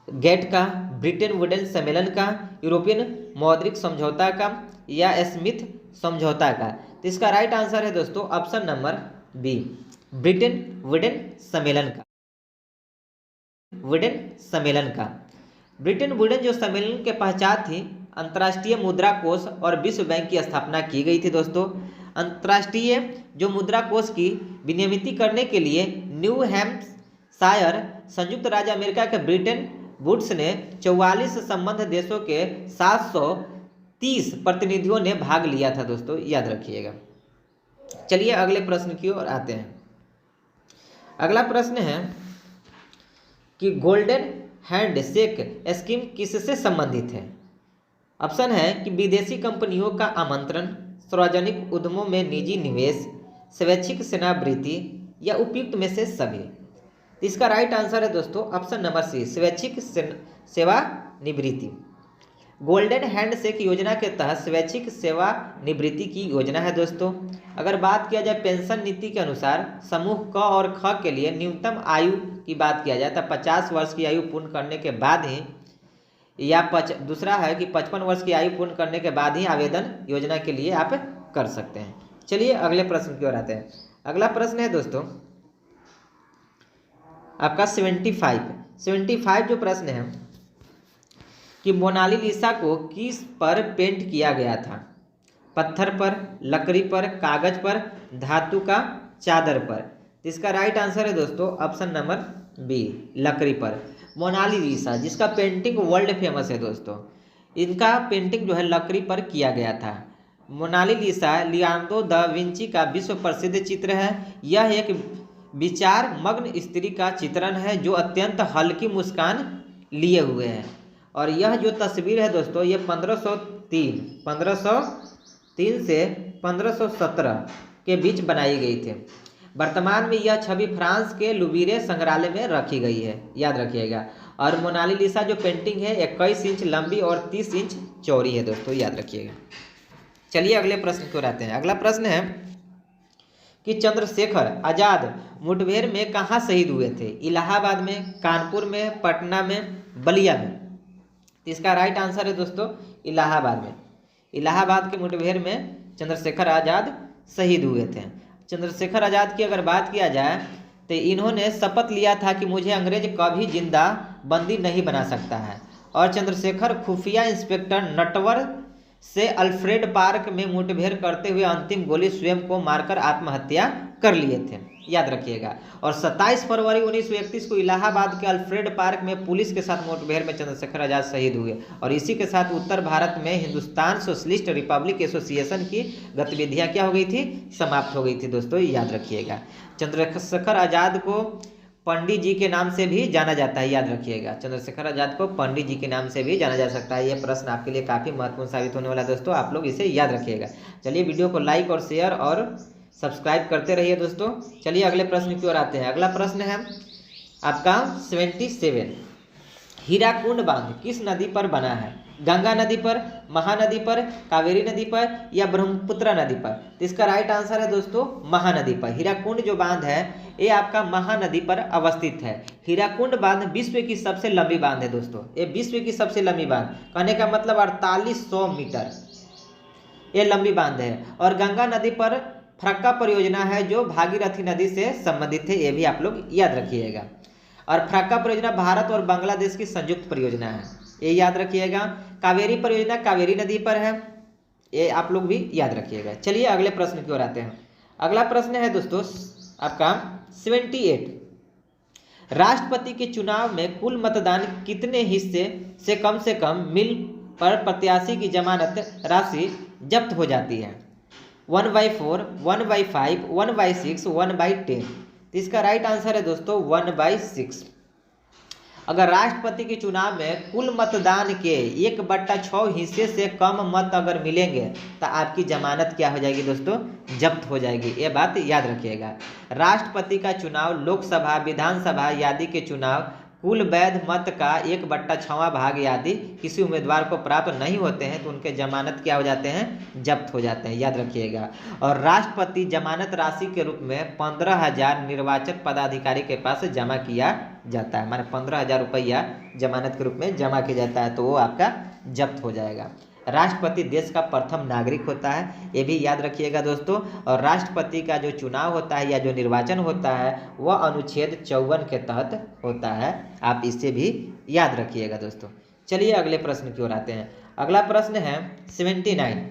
गेट का, ब्रिटेन वुडन सम्मेलन का, यूरोपियन मौद्रिक समझौता का, या स्मिथ समझौता का? तो इसका राइट आंसर है दोस्तों option number B, Bretton Woods सम्मेलन का। ब्रिटेन वुडन जो सम्मेलन के पश्चात थी अंतर्राष्ट्रीय मुद्रा कोष और विश्व बैंक की स्थापना की गई थी दोस्तों। अंतर्राष्ट्रीय जो मुद्रा कोष की विनियमित करने के लिए न्यू हैम्पशायर, संयुक्त राज्य अमेरिका के ब्रिटेन वुड्स ने 44 संबद्ध देशों के 730 प्रतिनिधियों ने भाग लिया था दोस्तों, याद रखिएगा। चलिए अगले प्रश्न की ओर आते हैं। अगला प्रश्न है कि गोल्डन हैंड शेक स्कीम किससे संबंधित है? ऑप्शन है कि विदेशी कंपनियों का आमंत्रण, सार्वजनिक उद्यमों में निजी निवेश, स्वैच्छिक सेवानिवृत्ति, या उपयुक्त में से सभी। इसका राइट आंसर है दोस्तों ऑप्शन नंबर सी, स्वैच्छिक सेवानिवृत्ति। गोल्डन हैंडशेक योजना के तहत स्वैच्छिक सेवानिवृत्ति की योजना है दोस्तों। अगर बात किया जाए पेंशन नीति के अनुसार समूह क और ख के लिए न्यूनतम आयु की बात किया जाए तो 50 वर्ष की आयु पूर्ण करने के बाद ही, या दूसरा है कि 55 वर्ष की आयु पूर्ण करने के बाद ही आवेदन योजना के लिए आप कर सकते हैं। चलिए अगले प्रश्न की ओर आते हैं। अगला प्रश्न है दोस्तों आपका 75 जो प्रश्न है कि मोनालिसा को किस पर पेंट किया गया था? पत्थर पर, लकड़ी पर, कागज पर, धातु का चादर पर? तो इसका राइट आंसर है दोस्तों ऑप्शन नंबर बी, लकड़ी पर। मोनालिसा जिसका पेंटिंग वर्ल्ड फेमस है दोस्तों, इनका पेंटिंग जो है लकड़ी पर किया गया था। मोनालिसा लियोनार्डो दा विंची का विश्व प्रसिद्ध चित्र है। यह एक विचार मग्न स्त्री का चित्रण है जो अत्यंत हल्की मुस्कान लिए हुए है। और यह जो तस्वीर है दोस्तों ये 1503 से 1517 के बीच बनाई गई थी। वर्तमान में यह छवि फ्रांस के लुवीरे संग्रहालय में रखी गई है, याद रखिएगा। और मोनालिसा जो पेंटिंग है 21 इंच लंबी और 30 इंच चौड़ी है दोस्तों, याद रखिएगा। चलिए अगले प्रश्न को रहते हैं। अगला प्रश्न है कि चंद्रशेखर आजाद मुठभेड़ में कहाँ शहीद हुए थे? इलाहाबाद में, कानपुर में, पटना में, बलिया में? इसका राइट आंसर है दोस्तों इलाहाबाद में। इलाहाबाद के मुठभेड़ में चंद्रशेखर आजाद शहीद हुए थे। चंद्रशेखर आज़ाद की अगर बात किया जाए तो इन्होंने शपथ लिया था कि मुझे अंग्रेज कभी जिंदा बंदी नहीं बना सकता है। और चंद्रशेखर खुफिया इंस्पेक्टर नटवर से अल्फ्रेड पार्क में मुठभेड़ करते हुए अंतिम गोली स्वयं को मारकर आत्महत्या कर लिए थे, याद रखिएगा। और 27 फरवरी 1931 को इलाहाबाद के अल्फ्रेड पार्क में पुलिस के साथ मुठभेड़ में चंद्रशेखर आज़ाद शहीद हुए। और इसी के साथ उत्तर भारत में हिंदुस्तान सोशलिस्ट रिपब्लिक एसोसिएशन की गतिविधियां क्या हो गई थी, समाप्त हो गई थी दोस्तों, याद रखिएगा। चंद्रशेखर आज़ाद को पंडित जी के नाम से भी जाना जाता है, याद रखिएगा। चंद्रशेखर आज़ाद को पंडित जी के नाम से भी जाना जा सकता है। यह प्रश्न आपके लिए काफ़ी महत्वपूर्ण साबित होने वाला है दोस्तों, आप लोग इसे याद रखिएगा। चलिए वीडियो को लाइक और शेयर और सब्सक्राइब करते रहिए दोस्तों। चलिए अगले प्रश्न की ओर आते हैं। अगला प्रश्न है आपका 77, हीराकुंड बांध किस नदी पर बना है? गंगा नदी पर, महानदी पर, कावेरी नदी पर या ब्रह्मपुत्र नदी पर? तो इसका राइट आंसर है दोस्तों महानदी पर। हीराकुंड जो बांध है ये आपका महानदी पर अवस्थित है। हीराकुंड बांध विश्व की सबसे लंबी बांध है दोस्तों, ये विश्व की सबसे लंबी बांध, कहने का मतलब 4800 मीटर ये लंबी बांध है। और गंगा नदी पर फरक्का परियोजना है जो भागीरथी नदी से संबंधित है, ये भी आप लोग याद रखिएगा। और फरक्का परियोजना भारत और बांग्लादेश की संयुक्त परियोजना है, ये याद रखिएगा। कावेरी परियोजना कावेरी नदी पर है, ये आप लोग भी याद रखिएगा। चलिए अगले प्रश्न की ओर आते हैं। अगला प्रश्न है दोस्तों आपका 78, राष्ट्रपति के चुनाव में कुल मतदान कितने हिस्से से कम मिल पर प्रत्याशी की जमानत राशि जब्त हो जाती है? 1/4, 1/5, 1/6, 1/10? इसका राइट आंसर है दोस्तों 1/6। अगर राष्ट्रपति के चुनाव में कुल मतदान के 1/6 हिस्से से कम मत अगर मिलेंगे तो आपकी जमानत क्या हो जाएगी दोस्तों, जब्त हो जाएगी, ये बात याद रखिएगा। राष्ट्रपति का चुनाव, लोकसभा, विधानसभा आदि के चुनाव कुल वैध मत का 1/6 भाग यदि किसी उम्मीदवार को प्राप्त नहीं होते हैं तो उनके जमानत क्या हो जाते हैं, जब्त हो जाते हैं, याद रखिएगा। और राष्ट्रपति जमानत राशि के रूप में 15,000 निर्वाचन पदाधिकारी के पास जमा किया जाता है, माने 15,000 रुपया जमानत के रूप में जमा किया जाता है, तो वो आपका जब्त हो जाएगा। राष्ट्रपति देश का प्रथम नागरिक होता है, ये भी याद रखिएगा दोस्तों। और राष्ट्रपति का जो चुनाव होता है या जो निर्वाचन होता है वह अनुच्छेद 54 के तहत होता है, आप इसे भी याद रखिएगा दोस्तों। चलिए अगले प्रश्न की ओर आते हैं। अगला प्रश्न है 79,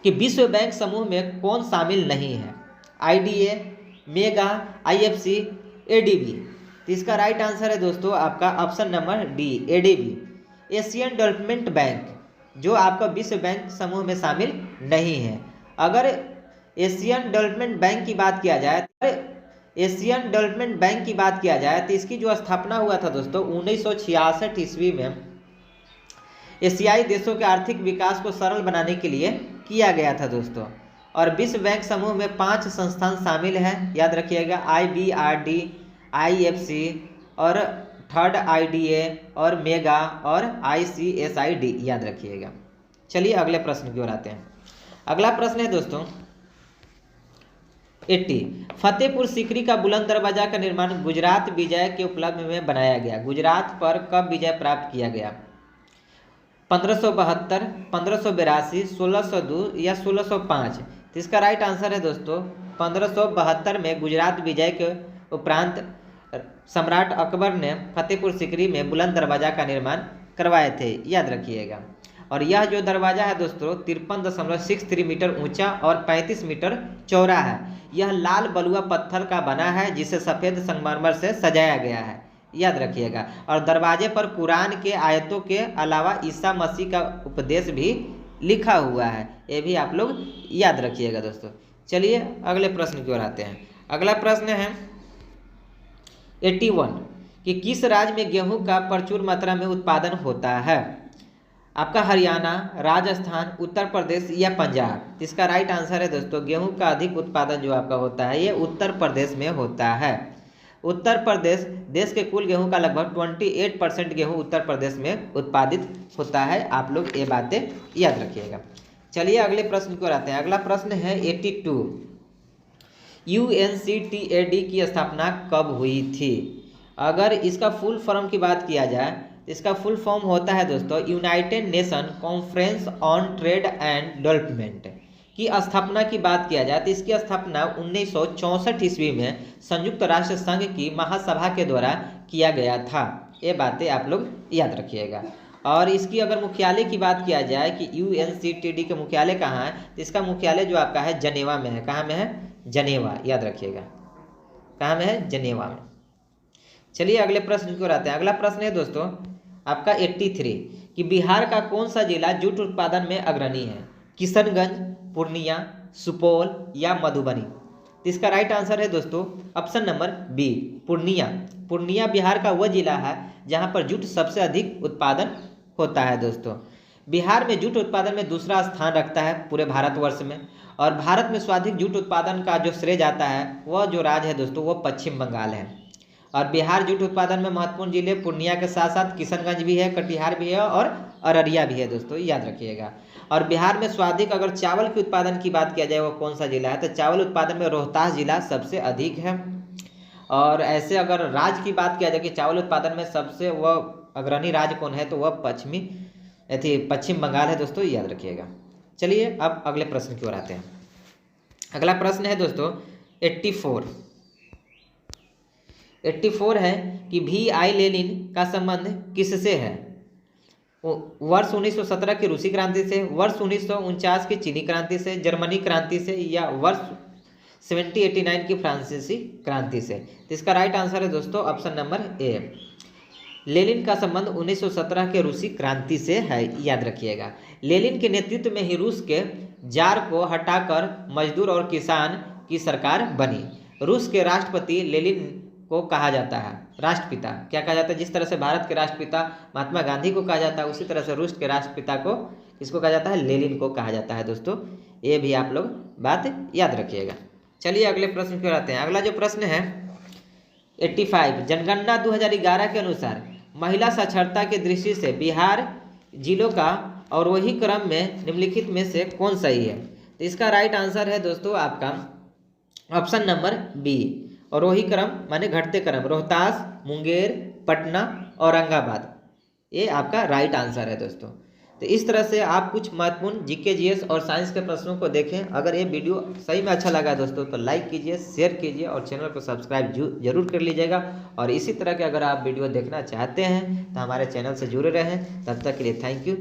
कि विश्व बैंक समूह में कौन शामिल नहीं है? IDA, mega, IFC, ADB? तो इसका राइट आंसर है दोस्तों आपका option number D, ADB। Asian development bank जो आपका विश्व बैंक समूह में शामिल नहीं है। अगर एशियन डेवलपमेंट बैंक की बात किया जाए तो इसकी जो स्थापना हुआ था दोस्तों 1966 ईस्वी में एशियाई देशों के आर्थिक विकास को सरल बनाने के लिए किया गया था दोस्तों। और विश्व बैंक समूह में 5 संस्थान शामिल हैं, याद रखिएगा। IBRD, IFC और थर्ड IDA और मेगा और ICSID, याद रखिएगा। चलिए अगले प्रश्न की ओर आते हैं। अगला प्रश्न है दोस्तों 80, फतेहपुर सीकरी का बुलंद दरवाजा का निर्माण गुजरात विजय के उपलक्ष्य में बनाया गया। गुजरात पर कब विजय प्राप्त किया गया? 1572, 1582, 1602 या 1605? तो इसका राइट आंसर है दोस्तों 1572 में गुजरात विजय के उपरांत सम्राट अकबर ने फतेहपुर सीकरी में बुलंद दरवाजा का निर्माण करवाए थे, याद रखिएगा। और यह जो दरवाजा है दोस्तों 53.63 मीटर ऊंचा और 35 मीटर चौड़ा है। यह लाल बलुआ पत्थर का बना है जिसे सफ़ेद संगमरमर से सजाया गया है, याद रखिएगा। और दरवाजे पर कुरान के आयतों के अलावा ईसा मसीह का उपदेश भी लिखा हुआ है, ये भी आप लोग याद रखिएगा दोस्तों। चलिए अगले प्रश्न की ओर आते हैं। अगला प्रश्न है 81, कि किस राज्य में गेहूं का प्रचुर मात्रा में उत्पादन होता है? आपका हरियाणा, राजस्थान, उत्तर प्रदेश या पंजाब? इसका राइट आंसर है दोस्तों गेहूं का अधिक उत्पादन जो आपका होता है ये उत्तर प्रदेश में होता है। उत्तर प्रदेश देश के कुल गेहूं का लगभग 28% गेहूं उत्तर प्रदेश में उत्पादित होता है, आप लोग ये बातें याद रखिएगा। चलिए अगले प्रश्न की ओर आते हैं। अगला प्रश्न है 82, UNCTAD की स्थापना कब हुई थी? अगर इसका फुल फॉर्म की बात किया जाए इसका फुल फॉर्म होता है दोस्तों United nation conference on trade and development, की स्थापना की बात किया जाए तो इसकी स्थापना 1964 ईस्वी में संयुक्त राष्ट्र संघ की महासभा के द्वारा किया गया था। ये बातें आप लोग याद रखिएगा। और इसकी अगर मुख्यालय की बात किया जाए कि UNCTD के मुख्यालय कहाँ है, तो इसका मुख्यालय जो आपका है जनेवा में है। कहाँ में है? जनेवा, याद रखिएगा। कहाँ में है? जनेवा में। चलिए अगले प्रश्न की ओर आते हैं। अगला प्रश्न है दोस्तों आपका 83 कि बिहार का कौन सा जिला जूट उत्पादन में अग्रणी है? किशनगंज, पूर्णिया, सुपौल या मधुबनी? तो इसका राइट आंसर है दोस्तों option number B, Purnia. Purnia Bihar का वह जिला है जहां पर जूट सबसे अधिक उत्पादन होता है दोस्तों। बिहार में जूट उत्पादन में दूसरा स्थान रखता है पूरे भारतवर्ष में। और भारत में सर्वाधिक जूट उत्पादन का जो श्रेय जाता है वह जो राज्य है दोस्तों वो पश्चिम बंगाल है। और बिहार जूट उत्पादन में महत्वपूर्ण जिले पूर्णिया के साथ साथ किशनगंज भी है, कटिहार भी है और अररिया भी है दोस्तों, याद रखिएगा। और बिहार में सर्वाधिक अगर चावल के उत्पादन की बात किया जाए वो कौन सा जिला है, तो चावल उत्पादन में रोहतास जिला सबसे अधिक है। और ऐसे अगर राज्य की बात किया जाए कि चावल उत्पादन में सबसे वह अग्रणी राज्य कौन है, तो वह पश्चिम बंगाल है दोस्तों, याद रखिएगा। चलिए अब अगले प्रश्न की ओर आते हैं। अगला प्रश्न है दोस्तों 84 है कि VI लेनिन का संबंध किससे है? वर्ष 1917 की रूसी क्रांति से, वर्ष 1949 की चीनी क्रांति से, जर्मनी क्रांति से या वर्ष 1789 की फ्रांसीसी क्रांति से? तो इसका राइट आंसर है दोस्तों ऑप्शन नंबर ए, लेनिन का संबंध 1917 के रूसी क्रांति से है, याद रखिएगा। लेनिन के नेतृत्व में ही रूस के जार को हटाकर मजदूर और किसान की सरकार बनी। रूस के राष्ट्रपति लेनिन को कहा जाता है राष्ट्रपिता। क्या कहा जाता है? जिस तरह से भारत के राष्ट्रपिता महात्मा गांधी को कहा जाता है, उसी तरह से रूस के राष्ट्रपिता को किसको कहा जाता है? लेनिन को कहा जाता है दोस्तों। ये भी आप लोग बात याद रखिएगा। चलिए अगले प्रश्न की ओर आते हैं। अगला जो प्रश्न है 85, जनगणना 2011 के अनुसार महिला साक्षरता की दृष्टि से बिहार जिलों का और वही क्रम में निम्नलिखित में से कौन सही है? तो इसका राइट आंसर है दोस्तों आपका ऑप्शन नंबर बी, और वही क्रम माने घटते क्रम, रोहतास, मुंगेर, पटना, औरंगाबाद। ये आपका राइट आंसर है दोस्तों। तो इस तरह से आप कुछ महत्वपूर्ण जीके, जीएस और साइंस के प्रश्नों को देखें। अगर ये वीडियो सही में अच्छा लगा दोस्तों तो लाइक कीजिए, शेयर कीजिए और चैनल को सब्सक्राइब जरूर कर लीजिएगा। और इसी तरह के अगर आप वीडियो देखना चाहते हैं तो हमारे चैनल से जुड़े रहें। तब तक के लिए थैंक यू।